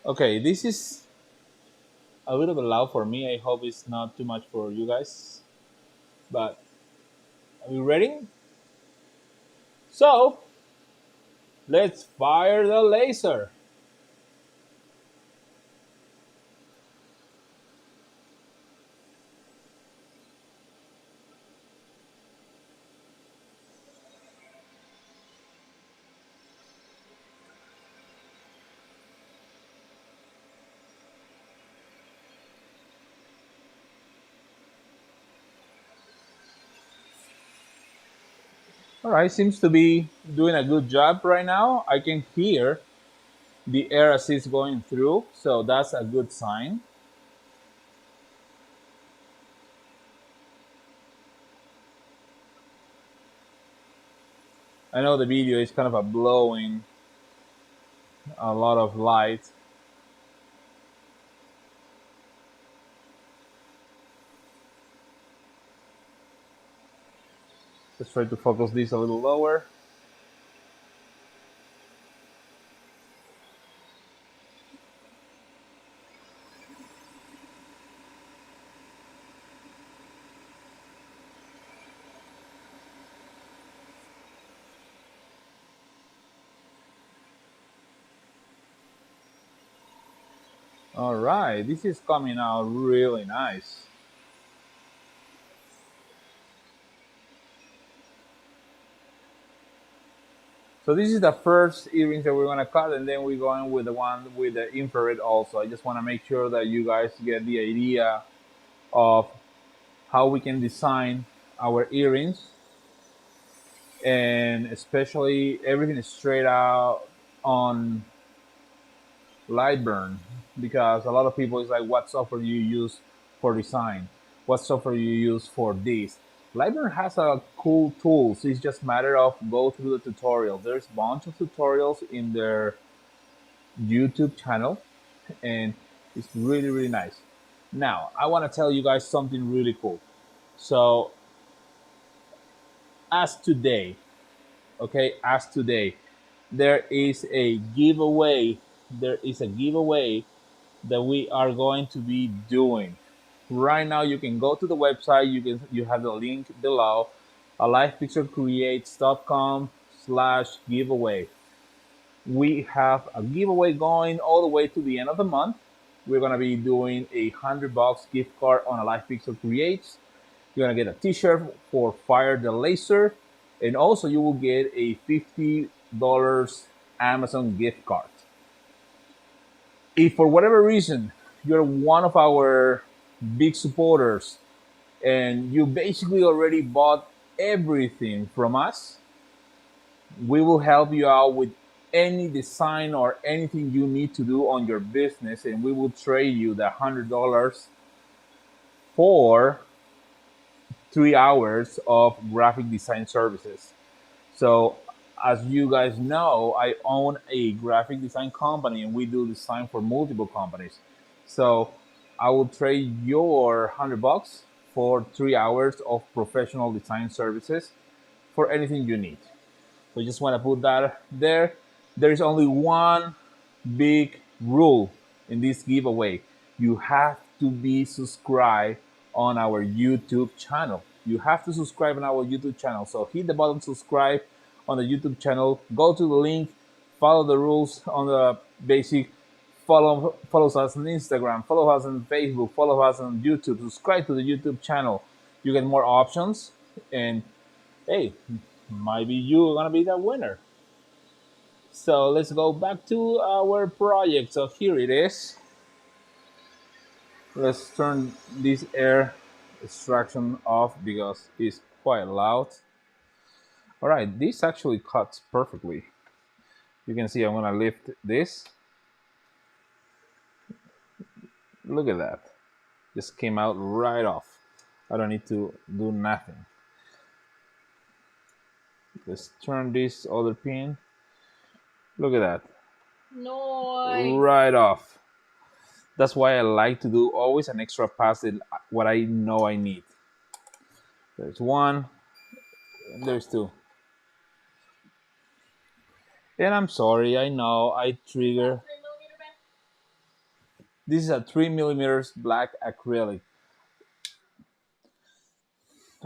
Okay, this is a little bit loud for me. I hope it's not too much for you guys. But are you ready? So let's fire the laser. All right, seems to be doing a good job right now. I can hear the air assist going through, so that's a good sign. I know the video is kind of a blowing a lot of light. Let's try to focus this a little lower. All right, this is coming out really nice. So this is the first earrings that we're gonna cut, and then we're going with the one with the infrared also. I just wanna make sure that you guys get the idea of how we can design our earrings, and especially everything is straight out on LightBurn, because a lot of people is like, what software you use for design? What software you use for this? LightBurn has a cool tools. It's just matter of go through the tutorial. There's a bunch of tutorials in their YouTube channel, and it's really really nice. Now I want to tell you guys something really cool. So as today, okay, as today, there is a giveaway. There is a giveaway that we are going to be doing. Right now, you can go to the website. You have the link below, AlivePixelCreates.com/giveaway. We have a giveaway going all the way to the end of the month. We're gonna be doing $100 gift card on AlivePixel Creates. You're gonna get a T-shirt for Fire the Laser, and also you will get a $50 Amazon gift card. If for whatever reason you're one of our big supporters and you basically already bought everything from us, we will help you out with any design or anything you need to do on your business, and we will trade you the $100 for 3 hours of graphic design services. So, as you guys know, I own a graphic design company and we do design for multiple companies. So, I will trade your $100 for 3 hours of professional design services for anything you need. So, I just want to put that there. There is only one big rule in this giveaway. You have to be subscribed on our YouTube channel. You have to subscribe on our YouTube channel. So hit the button subscribe on the YouTube channel. Go to the link, follow the rules on the basic. Follow us on Instagram, follow us on Facebook, follow us on YouTube. Subscribe to the YouTube channel. You get more options, and hey, maybe you're gonna be the winner. So let's go back to our project. So here it is. Let's turn this air extraction off because it's quite loud. All right, this actually cuts perfectly. You can see I'm gonna lift this. Look at that. Just came out right off. I don't need to do nothing. Let's turn this other pin. Look at that. Nice. Right off. That's why I like to do always an extra pass in what I know I need. There's one, and there's two. And I'm sorry, I know I trigger. This is a 3 millimeters black acrylic.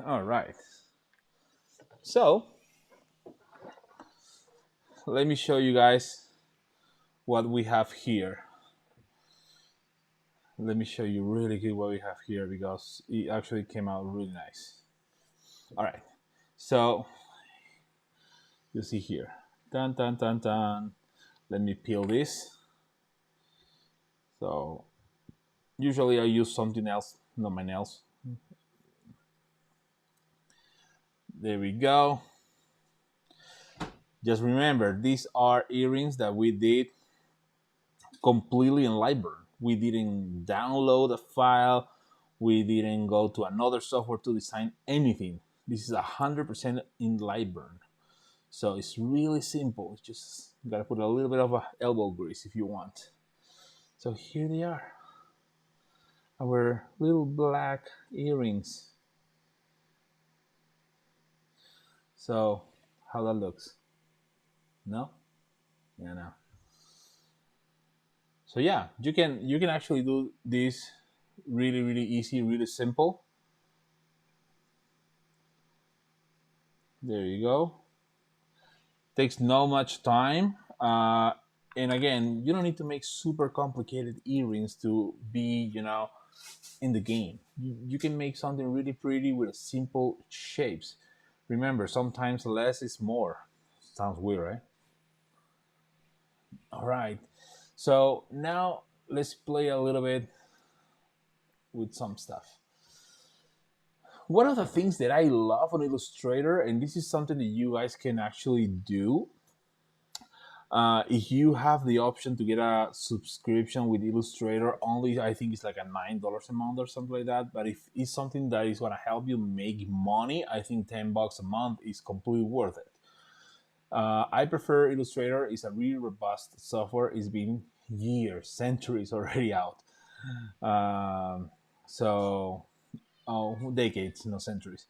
All right. So let me show you guys what we have here. Let me show you really good what we have here because it actually came out really nice. All right. So you see here. Dun, dun, dun, dun. Let me peel this. So usually I use something else, not my nails. There we go. Just remember, these are earrings that we did completely in LightBurn. We didn't download a file. We didn't go to another software to design anything. This is 100% in LightBurn. So it's really simple. It's just you gotta put a little bit of a elbow grease if you want. So here they are, our little black earrings. So how that looks? No? Yeah, no. So yeah, you can actually do this really easy, really simple. There you go. Takes no much time. And again, you don't need to make super complicated earrings to be, in the game. You can make something really pretty with simple shapes. Remember, sometimes less is more. Sounds weird, right? All right. So now let's play a little bit with some stuff. One of the things that I love on Illustrator, and this is something that you guys can actually do, if you have the option to get a subscription with Illustrator, only I think it's like a $9 a month or something like that. But if it's something that is going to help you make money, I think $10 a month is completely worth it. I prefer Illustrator. It's a really robust software. It's been years, centuries already out. So, decades, no centuries.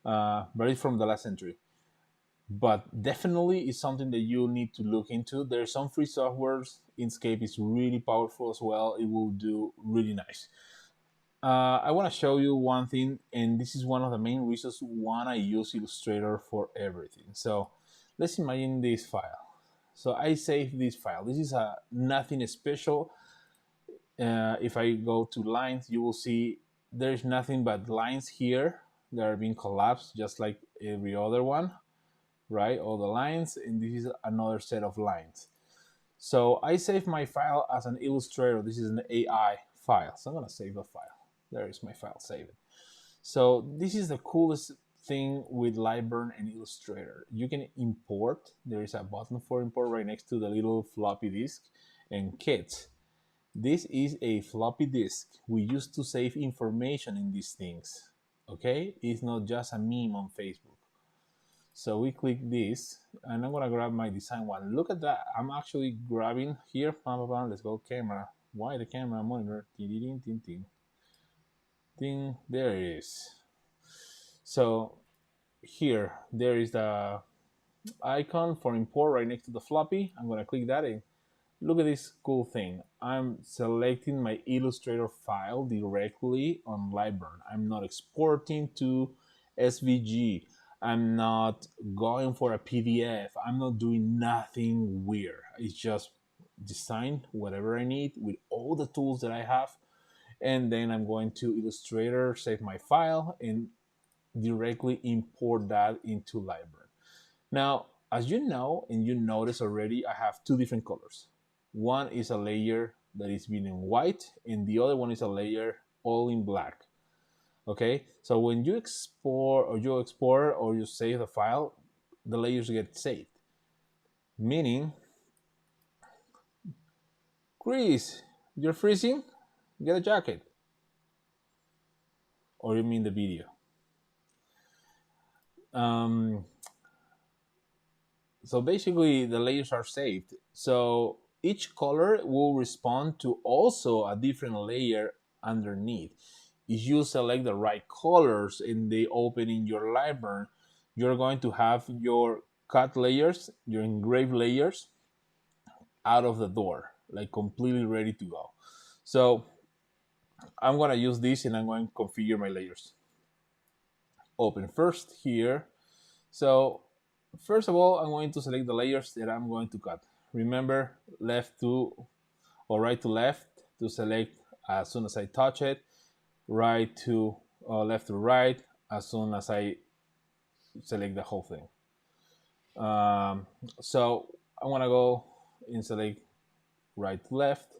But it's from the last century. But definitely it's something that you need to look into. There's some free softwares. Inkscape is really powerful as well. It will do really nice. I want to show you one thing, and this is one of the main reasons why I use Illustrator for everything. So let's imagine this file. So I save this file. This is nothing special. If I go to lines, you will see there's nothing but lines here that are being collapsed just like every other one, right? All the lines, and this is another set of lines. So I save my file as an Illustrator. This is an AI file. So I'm gonna save the file. There is my file saved. So this is the coolest thing with LightBurn and Illustrator. You can import. There is a button for import right next to the little floppy disk and kits. This is a floppy disk. We used to save information in these things. Okay, it's not just a meme on Facebook. So we click this, and I'm gonna grab my design one. Look at that. I'm actually grabbing here. Let's go camera. Why the camera monitor? Ding, ding, ding, ding. There it is. So here, there is the icon for import right next to the floppy. I'm gonna click that in. Look at this cool thing. I'm selecting my Illustrator file directly on LightBurn. I'm not exporting to SVG. I'm not going for a PDF. I'm not doing nothing weird. It's just design whatever I need with all the tools that I have. And then I'm going to Illustrator, save my file, and directly import that into LightBurn. Now, as you know, and you notice already, I have two different colors. One is a layer that is being in white, and the other one is a layer all in black. Okay, so when you export or you save the file, the layers get saved. Meaning, Chris, you're freezing? Get a jacket. Or you mean the video? So basically, the layers are saved. So each color will respond to also a different layer underneath. If you select the right colors and they open in your LightBurn, you're going to have your cut layers, your engraved layers out of the door, like completely ready to go. So I'm going to use this and I'm going to configure my layers. Open first here. So first of all, I'm going to select the layers that I'm going to cut. Remember, left to or right to left to select as soon as I touch it, right to left to right as soon as I select the whole thing. So I want to go and select right to left.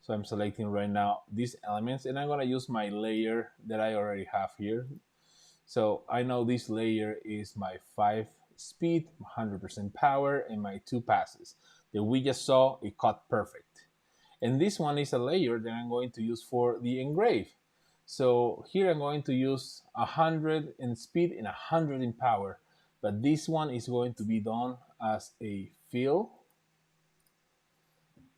So I'm selecting right now these elements, and I'm going to use my layer that I already have here. So I know this layer is my 5 speed, 100% power, and my 2 passes. That we just saw, it cut perfect. And this one is a layer that I'm going to use for the engrave. So here I'm going to use 100 in speed and 100 in power. But this one is going to be done as a fill,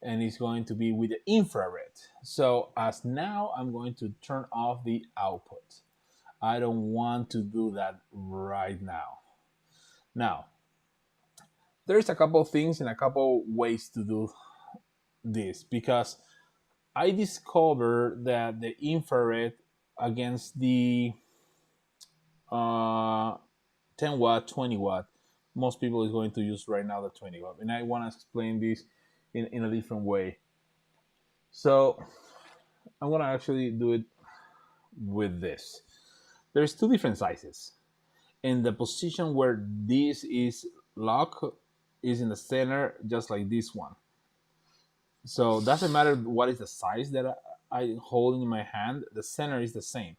and it's going to be with the infrared. So as now, I'm going to turn off the output. I don't want to do that right now. Now, there's a couple things and a couple ways to do this, because I discovered that the infrared against the 10 watt, 20 watt, most people is going to use right now the 20 watt. And I want to explain this in a different way. So I'm going to actually do it with this. There's 2 different sizes. And the position where this is locked is in the center, just like this one. So doesn't matter what is the size that I hold in my hand, the center is the same.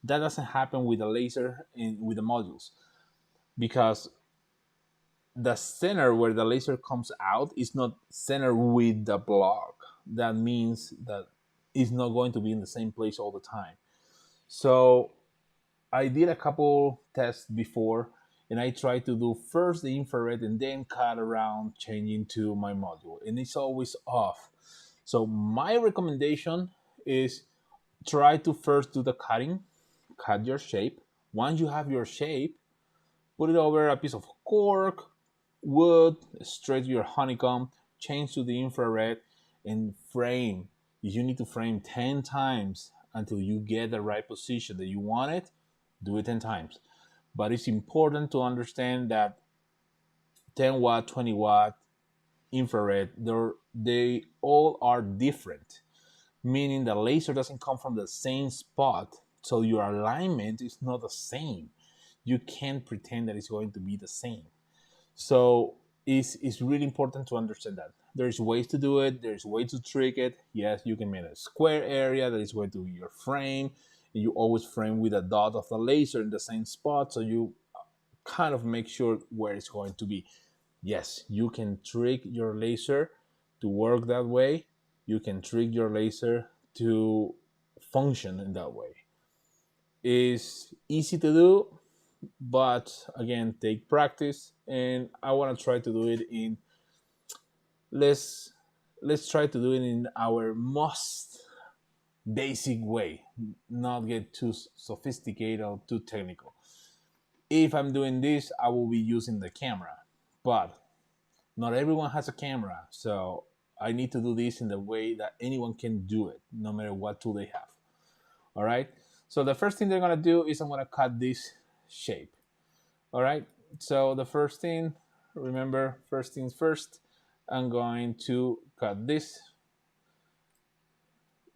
That doesn't happen with the laser and with the modules, because the center where the laser comes out is not center with the block. That means that it's not going to be in the same place all the time. So I did a couple tests before, and I tried to do first the infrared and then cut around changing to my module, and it's always off. So my recommendation is try to first do the cutting, cut your shape. Once you have your shape, put it over a piece of cork, wood, straight your honeycomb, change to the infrared, and frame. If you need to frame 10 times until you get the right position that you want it, do it 10 times. But it's important to understand that 10 watt, 20 watt, infrared, they all are different, meaning the laser doesn't come from the same spot, so your alignment is not the same. You can't pretend that it's going to be the same. So it's really important to understand that there's ways to do it, there's ways to trick it. Yes, you can make a square area that is going to be your frame. You always frame with a dot of the laser in the same spot, so you kind of make sure where it's going to be. Yes, you can trick your laser to work that way. You can trick your laser to function in that way. It's easy to do, but again, take practice. And I want to try to do it in let's try to do it in our most basic way, not get too sophisticated or too technical. If I'm doing this, I will be using the camera, but not everyone has a camera, so I need to do this in the way that anyone can do it, no matter what tool they have. All right, so the first thing they're gonna do is I'm gonna cut this shape. All right, so the first thing, remember, first things first, I'm going to cut this.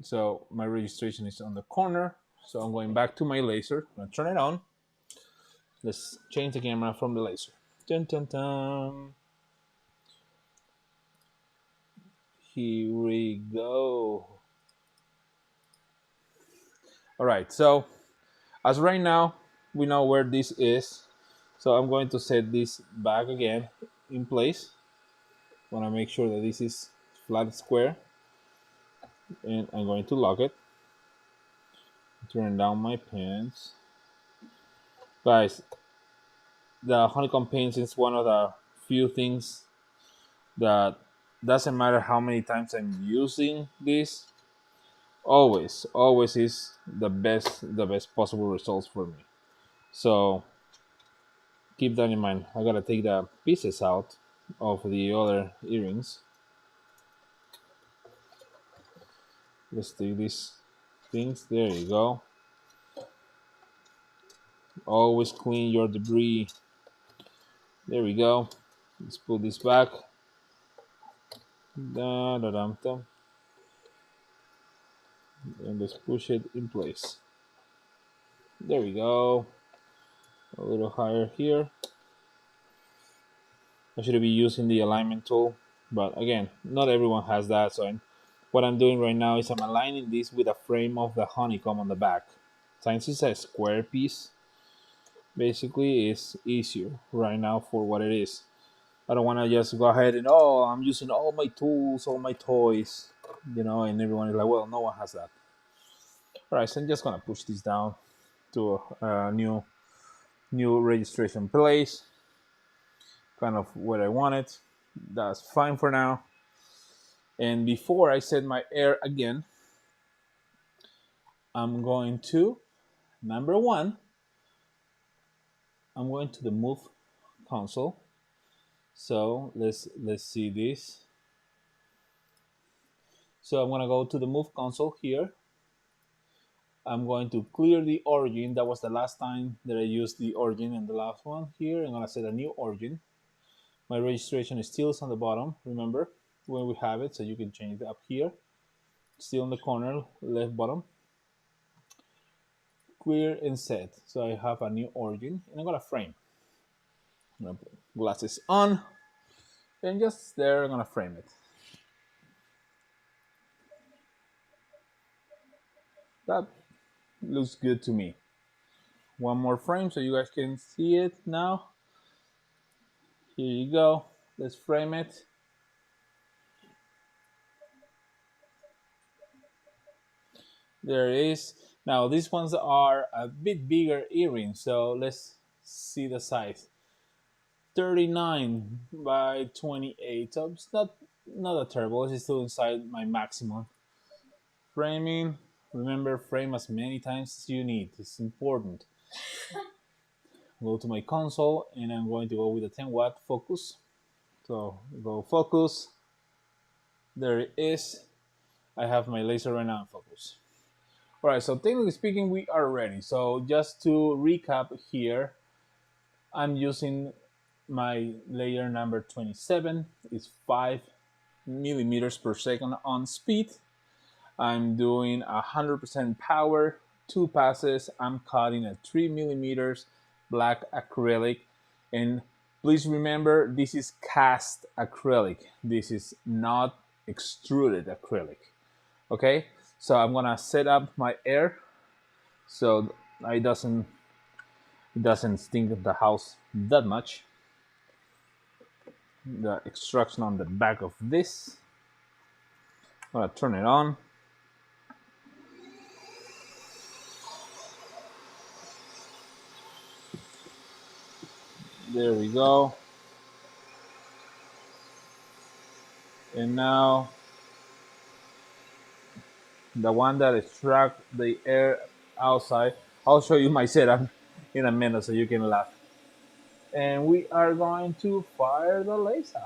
So my registration is on the corner, so I'm going back to my laser. I'm gonna turn it on. Let's change the camera from the laser. Dun, dun, dun. Here we go. All right, so as right now, we know where this is. So I'm going to set this back again in place. Want to make sure that this is flat square. And I'm going to lock it. Turn down my pins. Guys, the honeycomb pins is one of the few things that doesn't matter how many times I'm using this, always is the best possible results for me. So keep that in mind. I gotta take the pieces out of the other earrings. Let's take these things. There you go. Always clean your debris. There we go. Let's pull this back. Da, da, dum, dum. And let's push it in place. There we go. A little higher here. I should be using the alignment tool, but again, not everyone has that. So what I'm doing right now is I'm aligning this with a frame of the honeycomb on the back. Since it's a square piece, basically is easier right now for what it is. I don't want to just go ahead and, oh, I'm using all my tools, all my toys, you know, and everyone is like, well, no one has that. All right, so I'm just gonna push this down to a new registration place, kind of where I want it. That's fine for now. And before I set my air again, I'm going to, number one, I'm going to the move console. So let's see this. So I'm gonna go to the move console here. I'm going to clear the origin. That was the last time that I used the origin in the last one. Here I'm gonna set a new origin. My registration is still on the bottom, remember when we have it, so you can change it up here. Still in the corner, left bottom. Clear and set. So I have a new origin and I'm gonna frame. I'm gonna put glasses on and just there I'm gonna frame it. That looks good to me. One more frame so you guys can see it now. Here you go. Let's frame it. There it is. Now these ones are a bit bigger earrings, so let's see the size. 39 by 28. So it's not a terrible. It's still inside my maximum. Framing. Remember, frame as many times as you need. It's important. Go to my console and I'm going to go with a 10-watt focus. So go focus. There it is. I have my laser right now in focus. All right, so technically speaking, we are ready. So just to recap here, I'm using my layer number 27. It's 5 millimeters per second on speed. I'm doing 100% power, 2 passes. I'm cutting at 3 millimeters black acrylic. And please remember, this is cast acrylic. This is not extruded acrylic. Okay, so I'm gonna set up my air so it doesn't stink the house that much. The extraction on the back of this. I'm gonna turn it on. There we go. And now the one that extracts the air outside. I'll show you my setup in a minute so you can laugh. And we are going to fire the laser.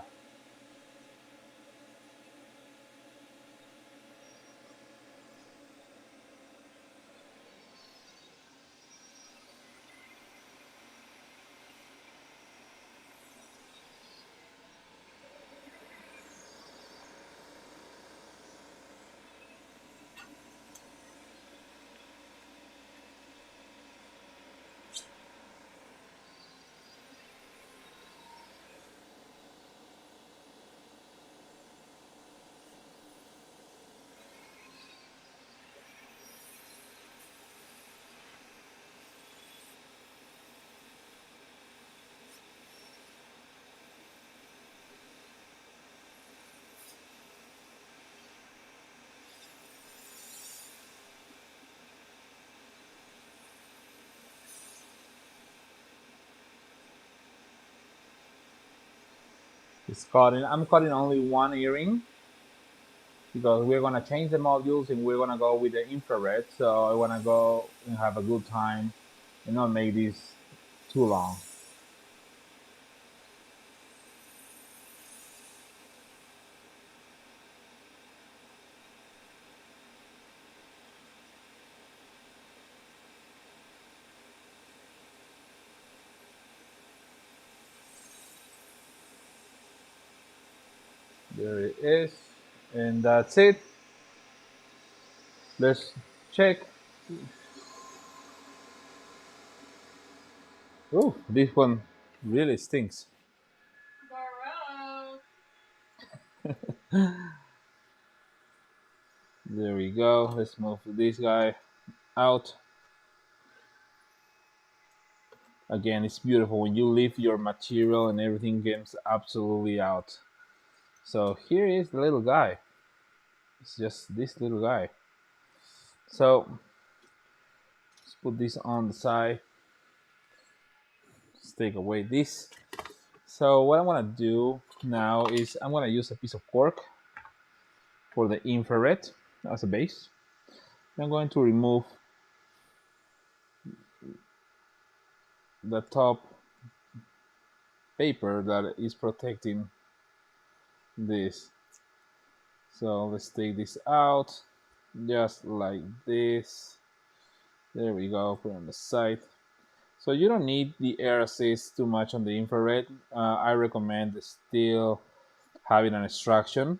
It's cutting. I'm cutting only one earring because we're gonna change the modules and we're gonna go with the infrared. So I wanna go and have a good time and not make this too long. There it is, and that's it. Let's check. Oh, this one really stinks. There we go. Let's move this guy out. Again, it's beautiful when you leave your material and everything gets absolutely out. So here is the little guy. It's just this little guy. So let's put this on the side. Let's take away this. So what I want to do now is I'm going to use a piece of cork for the infrared as a base. I'm going to remove the top paper that is protecting this. So let's take this out just like this. There we go, put it on the side. So you don't need the air assist too much on the infrared. I recommend still having an extraction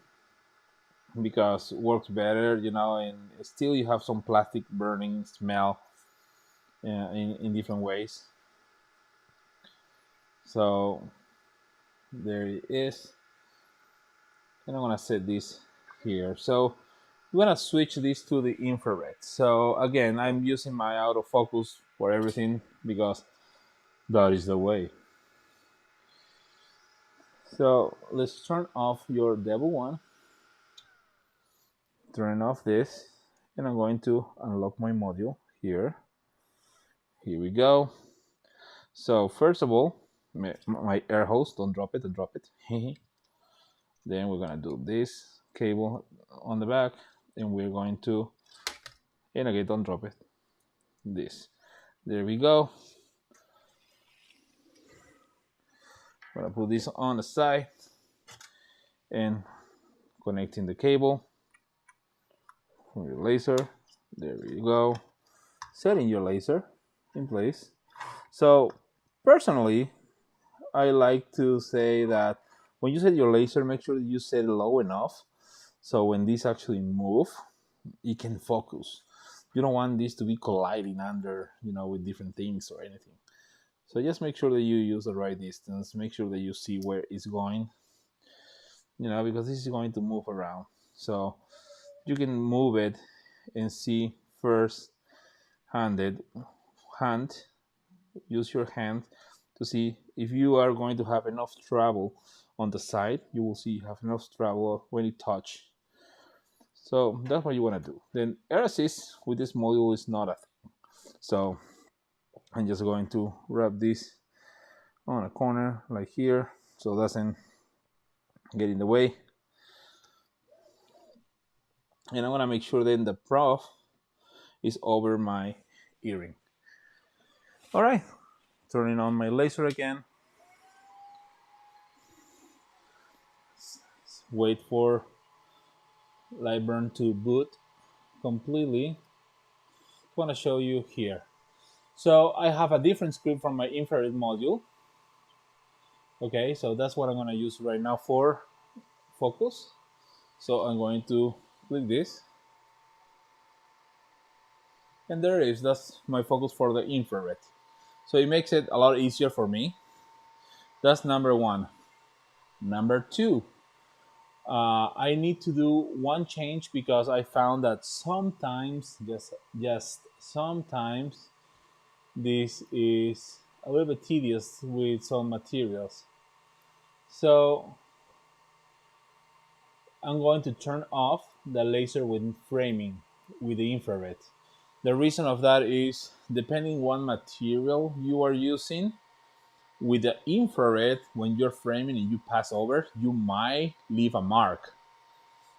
because it works better, you know, and still you have some plastic burning smell in different ways. So there it is. And I'm gonna set this here. So we're gonna switch this to the infrared. So again, I'm using my autofocus for everything because that is the way. So let's turn off your Devil One. Turn off this, and I'm going to unlock my module here. Here we go. So first of all, my air hose, don't drop it, don't drop it. Then we're gonna do this cable on the back, and we're going to, and again, don't drop it. This, there we go. I'm gonna put this on the side and connecting the cable from your laser. There you go. Setting your laser in place. So personally, I like to say that when you set your laser, make sure that you set it low enough so when these actually move, it can focus. You don't want this to be colliding under, you know, with different things or anything. So just make sure that you use the right distance. Make sure that you see where it's going, you know, because this is going to move around. So you can move it and see first use your hand to see if you are going to have enough travel on the side. You will see you have enough travel when you touch. So that's what you want to do. Then air assist with this module is not a thing. So I'm just going to wrap this on a corner like here so it doesn't get in the way. And I want to make sure then the prof is over my earring. All right, turning on my laser again. Wait for LightBurn to boot completely. I want to show you here. So I have a different script from my infrared module. Okay, so that's what I'm going to use right now for focus. So I'm going to click this. And there it is. That's my focus for the infrared. So it makes it a lot easier for me. That's number one. Number two, I need to do one change because I found that sometimes, just sometimes, this is a little bit tedious with some materials. So I'm going to turn off the laser with framing with the infrared. The reason of that is depending what material you are using, with the infrared, when you're framing and you pass over, you might leave a mark.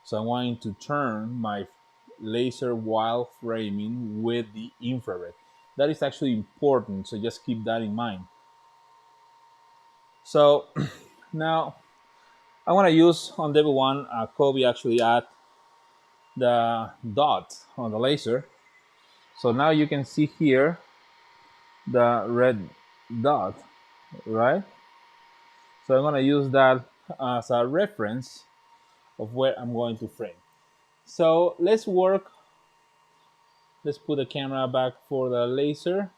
So I'm going to turn my laser while framing with the infrared. That is actually important, so just keep that in mind. So now I want to use on Devil One, Kobe actually add the dot on the laser. So now you can see here the red dot, right? So I'm going to use that as a reference of where I'm going to frame. So let's put the camera back for the laser.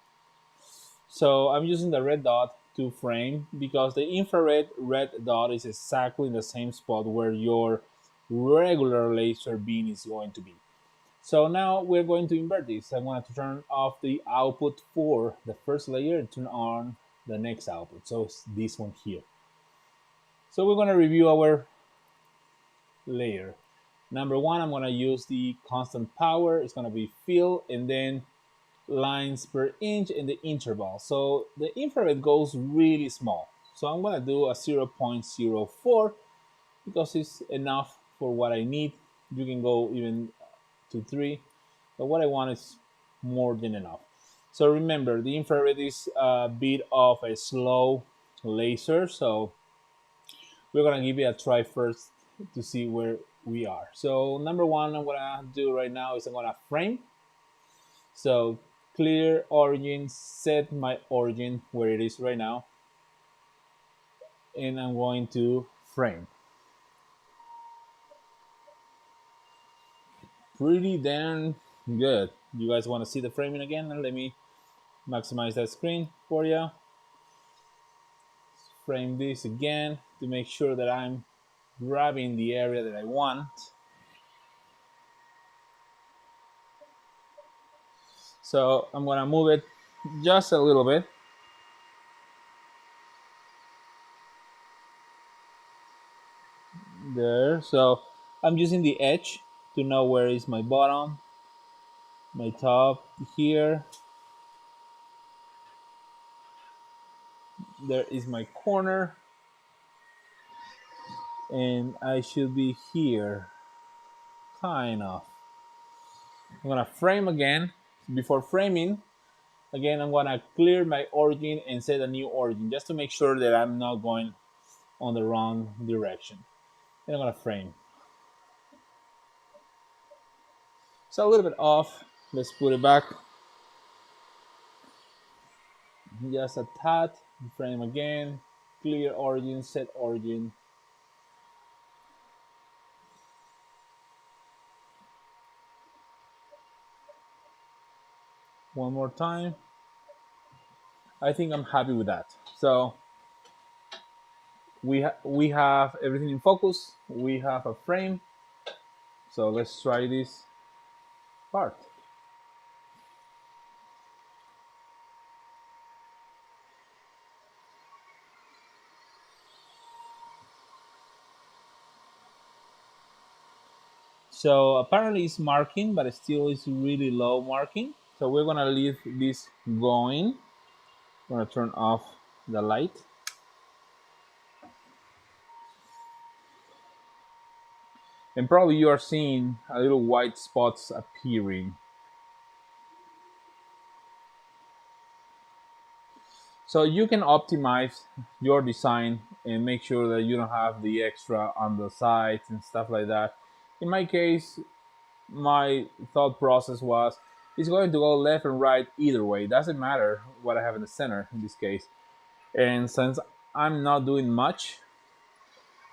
So I'm using the red dot to frame because the infrared red dot is exactly in the same spot where your regular laser beam is going to be. So now we're going to invert this. I'm going to turn off the output for the first layer and turn on the next output. So it's this one here. So we're gonna review our layer. Number one, I'm gonna use the constant power. It's gonna be fill and then lines per inch in the interval. So the infrared goes really small. So I'm gonna do a 0.04 because it's enough for what I need. You can go even to 3, but what I want is more than enough. So remember, the infrared is a bit of a slow laser, so we're gonna give it a try first to see where we are. So number one I'm gonna do right now is I'm gonna frame. So clear origin, set my origin where it is right now, and I'm going to frame. Pretty damn good. You guys want to see the framing again? And let me maximize that screen for you. Frame this again to make sure that I'm grabbing the area that I want. So I'm gonna move it just a little bit. There. So I'm using the edge to know where is my bottom, my top here. There is my corner. And I should be here. Kind of. I'm gonna frame again. Before framing, again, I'm gonna clear my origin and set a new origin just to make sure that I'm not going on the wrong direction. And I'm gonna frame. So a little bit off. Let's put it back. Just a tad. Frame again. Clear origin, set origin. One more time. I think I'm happy with that. So we have everything in focus. We have a frame. So let's try this part. So apparently it's marking, but it still is really low marking. So we're gonna leave this going. I'm gonna turn off the light. And probably you are seeing a little white spots appearing. So you can optimize your design and make sure that you don't have the extra on the sides and stuff like that. In my case, my thought process was it's going to go left and right either way. It doesn't matter what I have in the center in this case. And since I'm not doing much,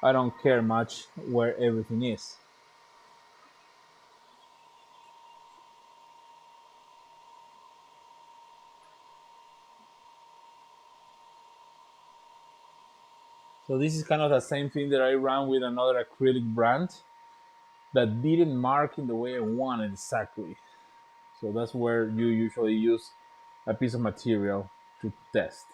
I don't care much where everything is. So this is kind of the same thing that I ran with another acrylic brand that didn't mark in the way I wanted exactly. So that's where you usually use a piece of material to test.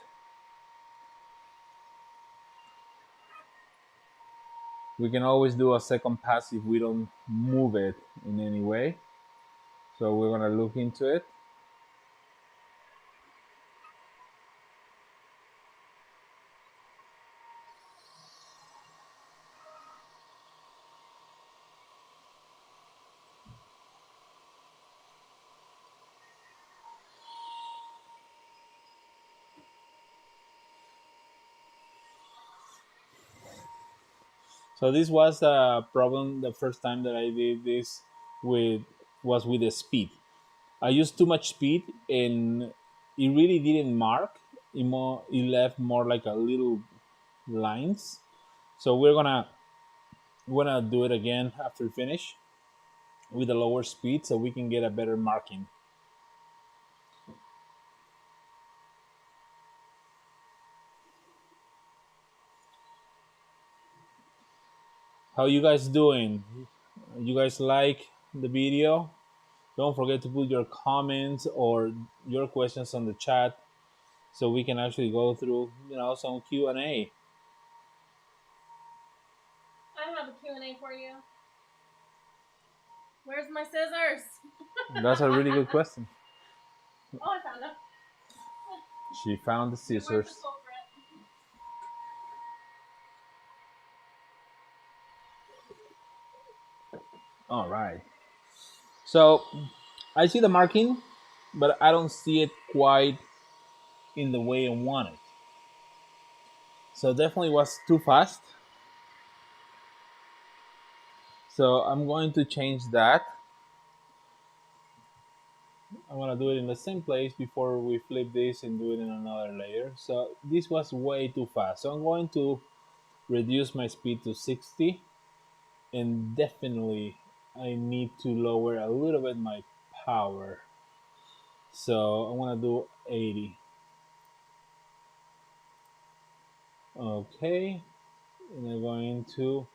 We can always do a second pass if we don't move it in any way. So we're gonna look into it. So this was a problem the first time that I did this with was with the speed. I used too much speed and it really didn't mark. It left more like a little lines. So we're gonna do it again after finish with a lower speed so we can get a better marking. How you guys doing? You guys like the video? Don't forget to put your comments or your questions on the chat so we can actually go through, some Q&A. I have a Q&A for you. Where's my scissors? That's a really good question. Oh, I found them. She found the Where's the scissors. culprit? All right. So I see the marking, but I don't see it quite in the way I want it. So definitely was too fast. So I'm going to change that. I'm gonna do it in the same place before we flip this and do it in another layer. So this was way too fast. So I'm going to reduce my speed to 60, and definitely I need to lower a little bit my power. So I'm gonna do 80. Okay, and I'm going to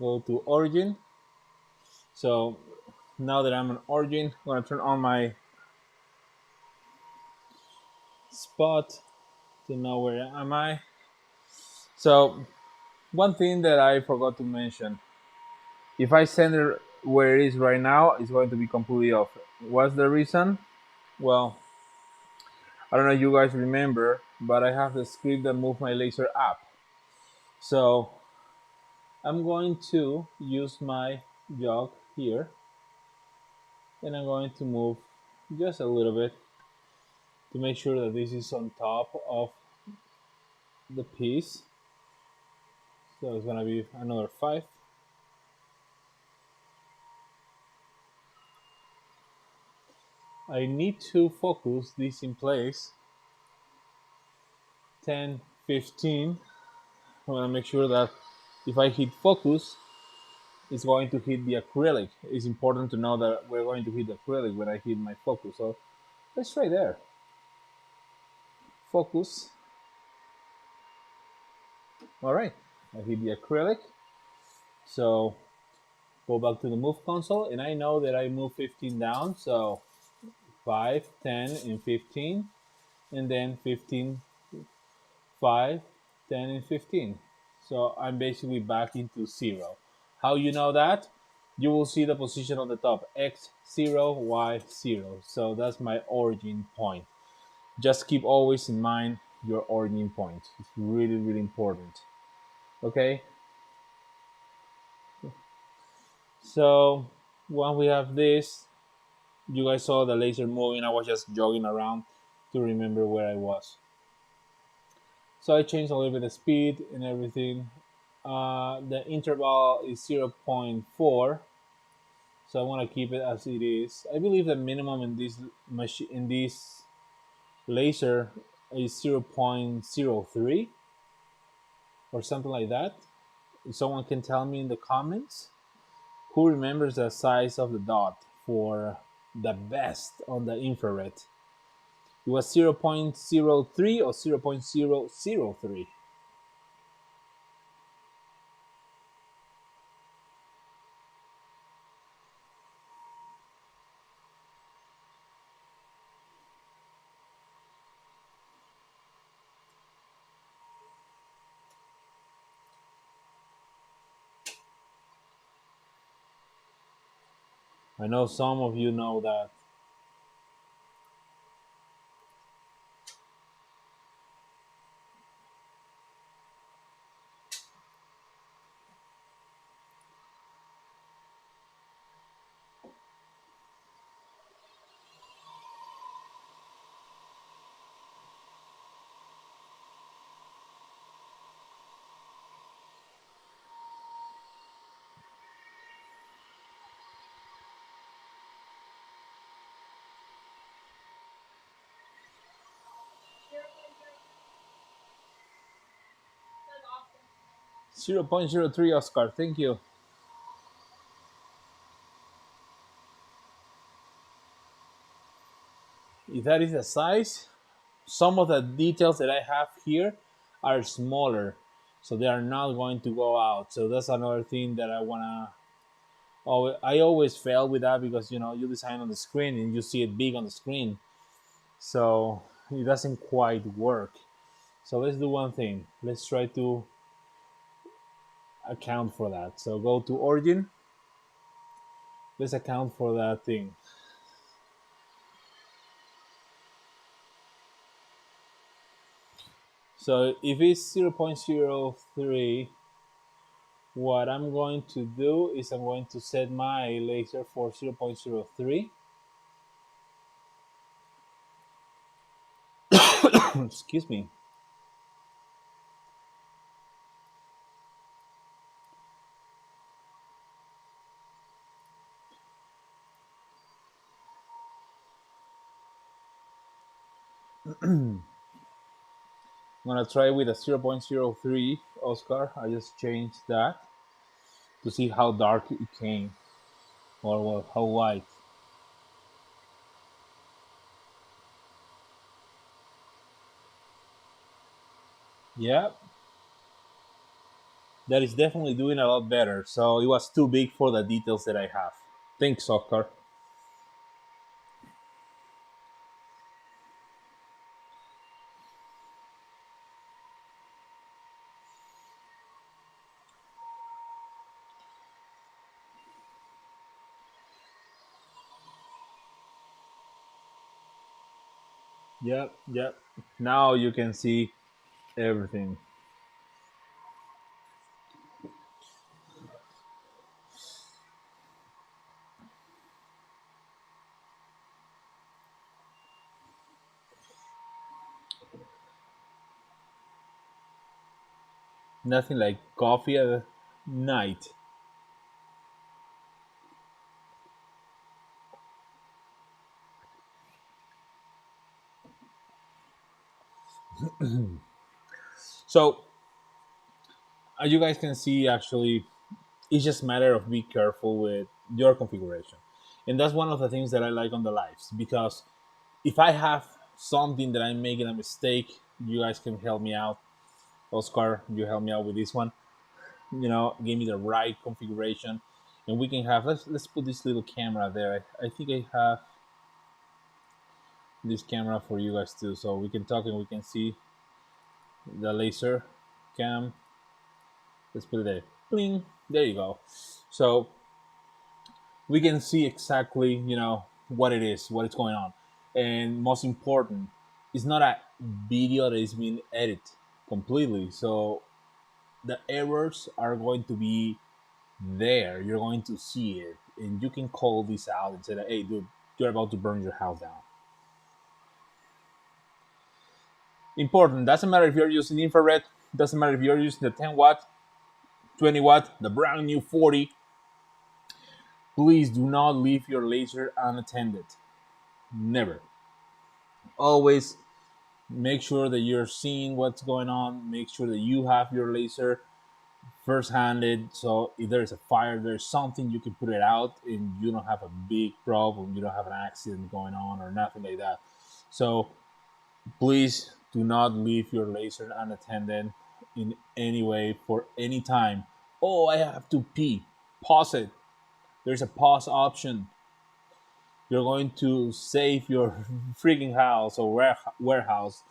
go to origin. So now that I'm on origin, I'm gonna turn on my spot to know where am I. So one thing that I forgot to mention, if I center where it is right now, it's going to be completely off. What's the reason? Well, I don't know if you guys remember, but I have the script that moves my laser up. So I'm going to use my jog here, and I'm going to move just a little bit to make sure that this is on top of the piece. So it's gonna be another 5. I need to focus this in place. 10, 15. I want to make sure that if I hit focus, it's going to hit the acrylic. It's important to know that we're going to hit the acrylic when I hit my focus. So let's try there. Focus. All right, I hit the acrylic. So go back to the move console, and I know that I moved 15 down. So 5, 10, and 15, and then 15, 5, 10, and 15. So I'm basically back into 0. How you know that? You will see the position on the top, X0, Y0. So that's my origin point. Just keep always in mind your origin point. It's really, really important. Okay? So once we have this, you guys saw the laser moving. I was just jogging around to remember where I was. So I changed a little bit the speed and everything. The interval is 0.4, so I want to keep it as it is. I believe the minimum in this machine, in this laser, is 0.03 or something like that. If someone can tell me in the comments who remembers the size of the dot for the best on the infrared. It was 0.03 or 0.003. I know some of you know that. That's awesome. 0.03, Oscar, thank you. If that is the size, some of the details that I have here are smaller, so they are not going to go out. So that's another thing that I wanna. I always fail with that because you design on the screen and you see it big on the screen. So it doesn't quite work. So let's do one thing. Let's try to account for that. So go to origin. Let's account for that thing. So if it's 0.03, what I'm going to do is I'm going to set my laser for 0.03. Excuse me. I'm gonna try with a 0.03 Oscar. I just changed that to see how dark it came, or well, how white. Yeah, that is definitely doing a lot better. So it was too big for the details that I have. Thanks, Oscar. Yep, yep. Now you can see everything. Nothing like coffee at night. So as you guys can see, actually, it's just a matter of be careful with your configuration, and that's one of the things that I like on the lives, because if I have something that I'm making a mistake, you guys can help me out. Oscar, you help me out with this one. Give me the right configuration, and we can have. Let's put this little camera there. I think I have this camera for you guys too, so we can talk and we can see the laser cam. Let's put it there. Bling. There you go. So we can see exactly, what it is, what is going on, and most important, it's not a video that is being edited completely. So the errors are going to be there. You're going to see it, and you can call this out and say that, hey, dude, you're about to burn your house down. Important. Doesn't matter if you're using infrared. Doesn't matter if you're using the 10 watt, 20 watt, the brand new 40. Please do not leave your laser unattended. Never. Always make sure that you're seeing what's going on. Make sure that you have your laser first handed. So if there's a fire, there's something you can put it out and you don't have a big problem. You don't have an accident going on or nothing like that. So please do not leave your laser unattended in any way for any time. Oh, I have to pee. Pause it. There's a pause option. You're going to save your freaking house or warehouse.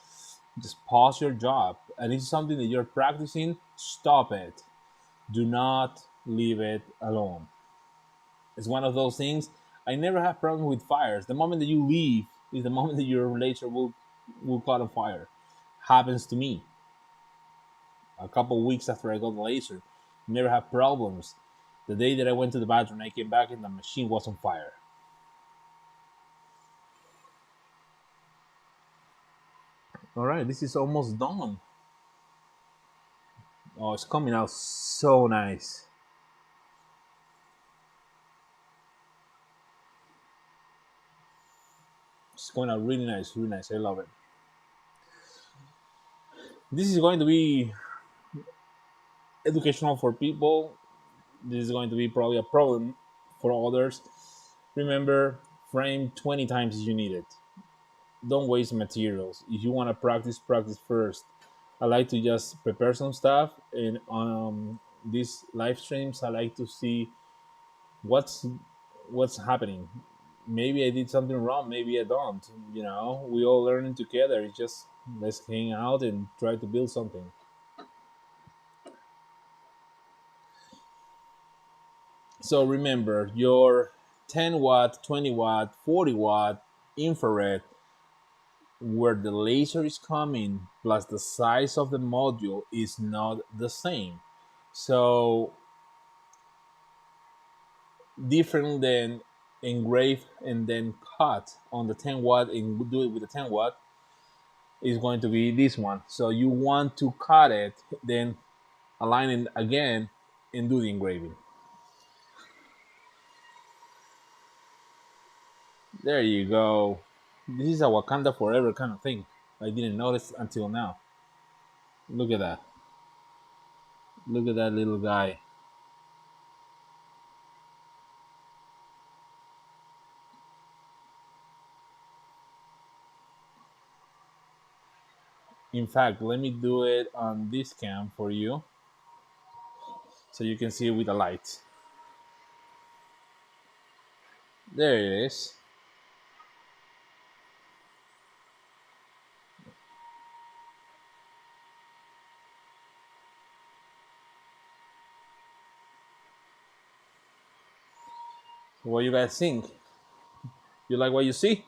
Just pause your job. And it's something that you're practicing, stop it. Do not leave it alone. It's one of those things. I never have problem with fires. The moment that you leave is the moment that your laser will caught on fire. Happens to me. A couple weeks after I got the laser, never had problems. The day that I went to the bathroom, I came back and the machine was on fire. All right, this is almost done. Oh, it's coming out so nice. It's coming out really nice, really nice. I love it. This is going to be educational for people. This is going to be probably a problem for others. Remember, frame 20 times if you need it. Don't waste materials. If you want to practice, practice first. I like to just prepare some stuff, and these live streams, I like to see what's happening. maybe I did something wrong, maybe I don't. You know, we all learning together. It's just let's hang out and try to build something. So remember, your 10 watt, 20 watt, 40 watt infrared, where the laser is coming plus the size of the module is not the same. So different than engrave and then cut on the 10 watt and do it with the 10 watt is going to be this one. So you want to cut it, then align it again and do the engraving. There you go. This is a Wakanda forever kind of thing. I didn't notice until now. Look at that. Look at that little guy. In fact, let me do it on this cam for you so you can see it with the light. There it is. What you guys think? You like what you see?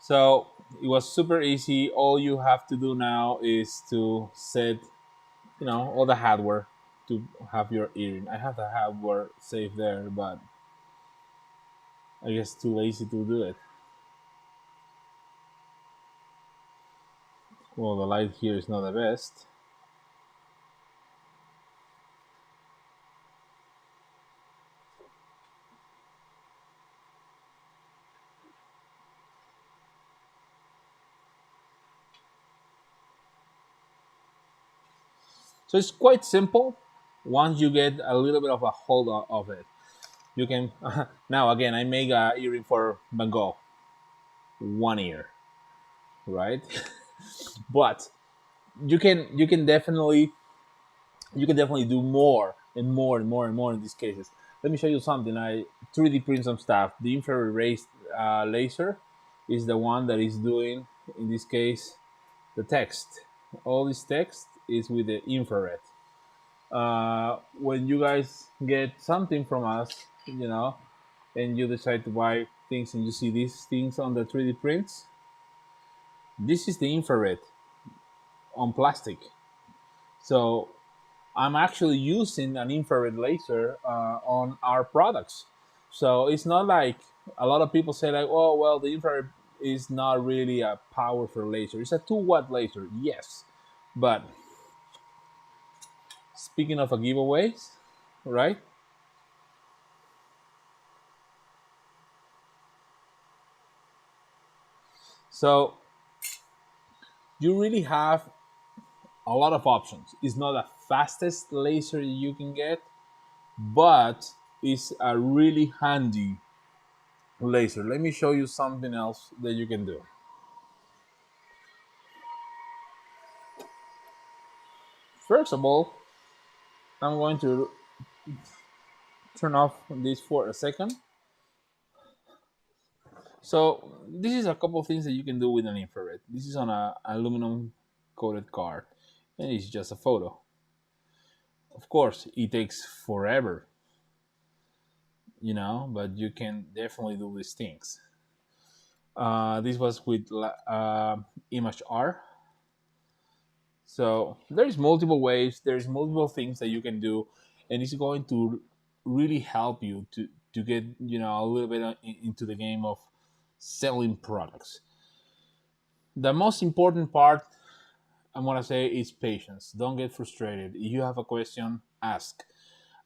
So it was super easy. All you have to do now is to set, all the hardware to have your earring. I have the hardware saved there, but I guess too lazy to do it. Well, the light here is not the best. So it's quite simple. Once you get a little bit of a hold of it, you can. Now again, I make a earring for Van Gogh, one ear, right? But you can definitely do more and more and more and more in these cases. Let me show you something. I 3D print some stuff. The infrared raised laser is the one that is doing, in this case, the text. All this text is with the infrared. When you guys get something from us, and you decide to buy things and you see these things on the 3D prints, this is the infrared on plastic. So I'm actually using an infrared laser on our products. So it's not like a lot of people say like, oh well, the infrared is not really a powerful laser. It's a 2 watt laser, yes. But speaking of a giveaways, right? So you really have a lot of options. It's not the fastest laser you can get, but it's a really handy laser. Let me show you something else that you can do. First of all, I'm going to turn off this for a second. So this is a couple of things that you can do with an infrared. This is on a aluminum coated card, and it's just a photo. Of course, it takes forever, but you can definitely do these things. This was with Image R. So there's multiple ways, there's multiple things that you can do, and it's going to really help you to get a little bit into the game of selling products. The most important part I'm gonna say is patience. Don't get frustrated. If you have a question, ask.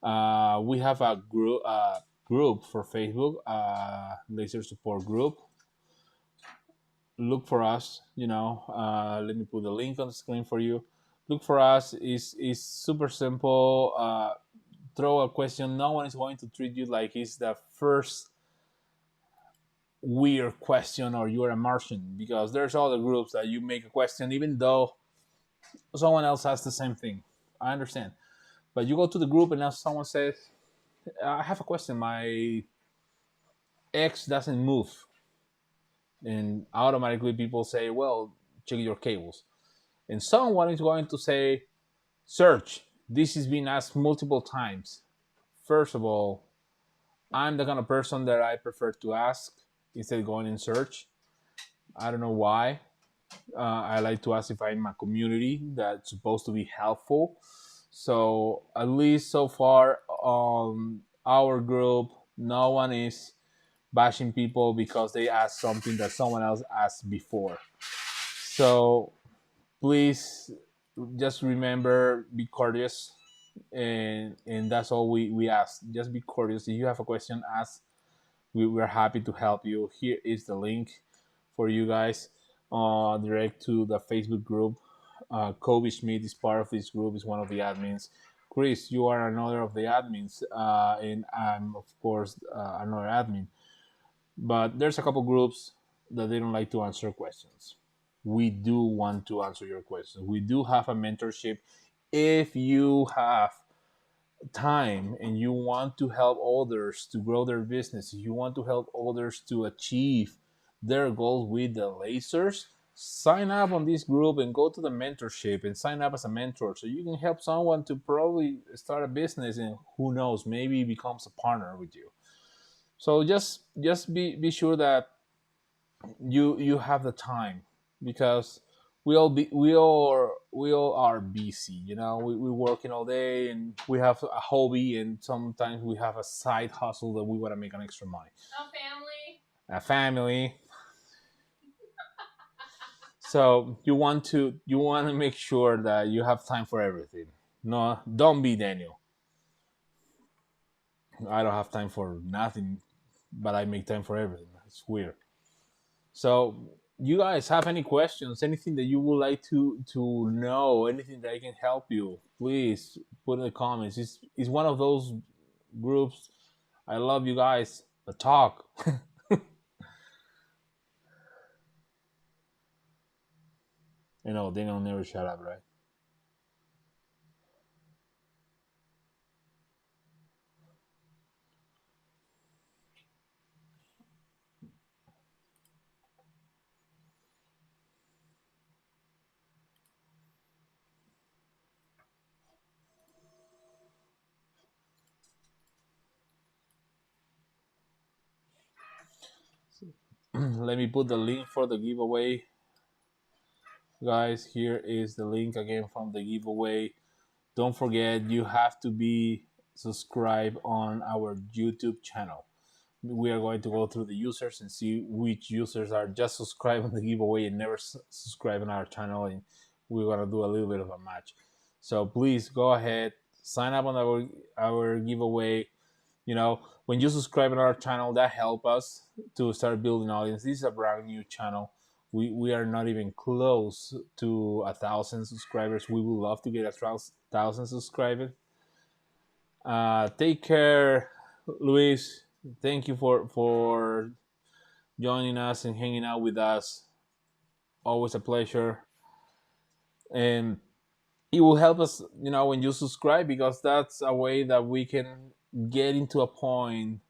We have a group for Facebook, laser support group. Look for us. Let me put the link on the screen for you. Look for us. Is super simple. Throw a question. No one is going to treat you like it's the first weird question or you're a Martian, because there's other groups that you make a question, even though someone else has the same thing. I understand. But you go to the group and now someone says, I have a question. My X doesn't move. And automatically people say, well, check your cables. And someone is going to say, search. This has been asked multiple times. First of all, I'm the kind of person that I prefer to ask instead of going in search. I don't know why. I like to ask if I'm in a community that's supposed to be helpful. So at least so far on our group, no one is bashing people because they asked something that someone else asked before. So please just remember, be courteous, and that's all we ask. Just be courteous. If you have a question, ask. We're happy to help you. Here is the link for you guys, direct to the Facebook group. Kobe Schmidt is part of this group, is one of the admins. Chris, you are another of the admins, and I'm, of course, another admin. But there's a couple groups that they don't like to answer questions. We do want to answer your questions. We do have a mentorship. If you have time and you want to help others to grow their business, if you want to help others to achieve their goals with the lasers, sign up on this group and go to the mentorship and sign up as a mentor so you can help someone to probably start a business, and who knows, maybe becomes a partner with you. So just be sure that you have the time, because we all are busy. We're working all day and we have a hobby, and sometimes we have a side hustle that we want to make an extra money. A family. So you want to make sure that you have time for everything. No, don't be Daniel. I don't have time for nothing, but I make time for everything. It's weird. So, you guys have any questions, anything that you would like to know, anything that I can help you, please put in the comments. It's one of those groups. I love you guys, but talk. They don't never shut up, right? Let me put the link for the giveaway. Guys, here is the link again from the giveaway. Don't forget, you have to be subscribed on our YouTube channel. We are going to go through the users and see which users are just subscribed on the giveaway and never subscribe on our channel, and we're going to do a little bit of a match. So please go ahead, sign up on our giveaway. When you subscribe on our channel, that helps us to start building audience. This is a brand new channel. We are not even close to 1,000 subscribers. We would love to get 1,000 subscribers. Take care, Luis. Thank you for joining us and hanging out with us. Always a pleasure. And it will help us, when you subscribe, because that's a way that we can get into a point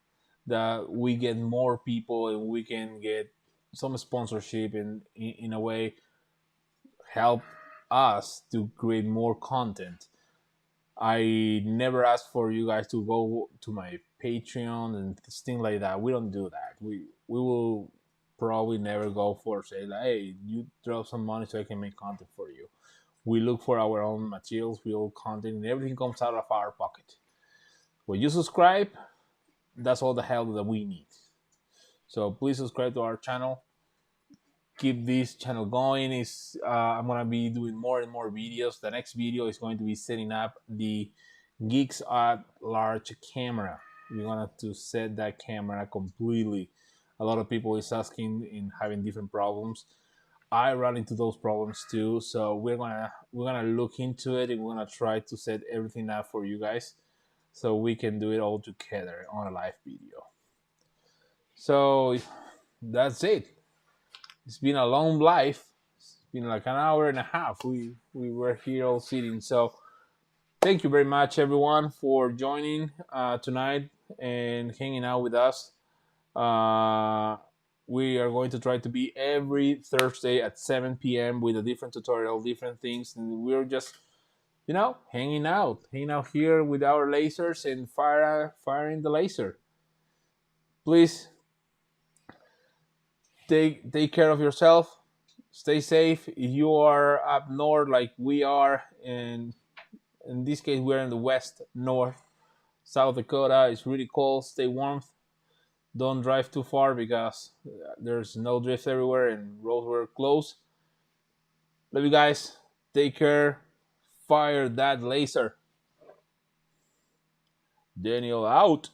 that we get more people and we can get some sponsorship, and in a way help us to create more content. I never ask for you guys to go to my Patreon and things like that. We don't do that. We will probably never go for say like, hey, you drop some money so I can make content for you. We look for our own materials, we own content, and everything comes out of our pocket. When you subscribe, that's all the help that we need. So please subscribe to our channel. Keep this channel going. I'm gonna be doing more and more videos. The next video is going to be setting up the Geeks at Large camera. We're gonna to set that camera completely. A lot of people is asking and having different problems. I run into those problems too, so we're gonna look into it, and we're gonna try to set everything up for you guys, so we can do it all together on a live video. So that's it. It's been a long life, been like an hour and a half. We were here all sitting. So thank you very much, everyone, for joining tonight and hanging out with us. Uh, we are going to try to be every Thursday at 7 p.m. with a different tutorial, different things, and we're just hanging out here with our lasers and firing the laser. Please take care of yourself. Stay safe. If you are up north like we are, and in this case we're in the west, north, South Dakota, it's really cold. Stay warm. Don't drive too far because there's no drift everywhere and roads were closed. Love you guys. Take care. Fire that laser. Daniel out.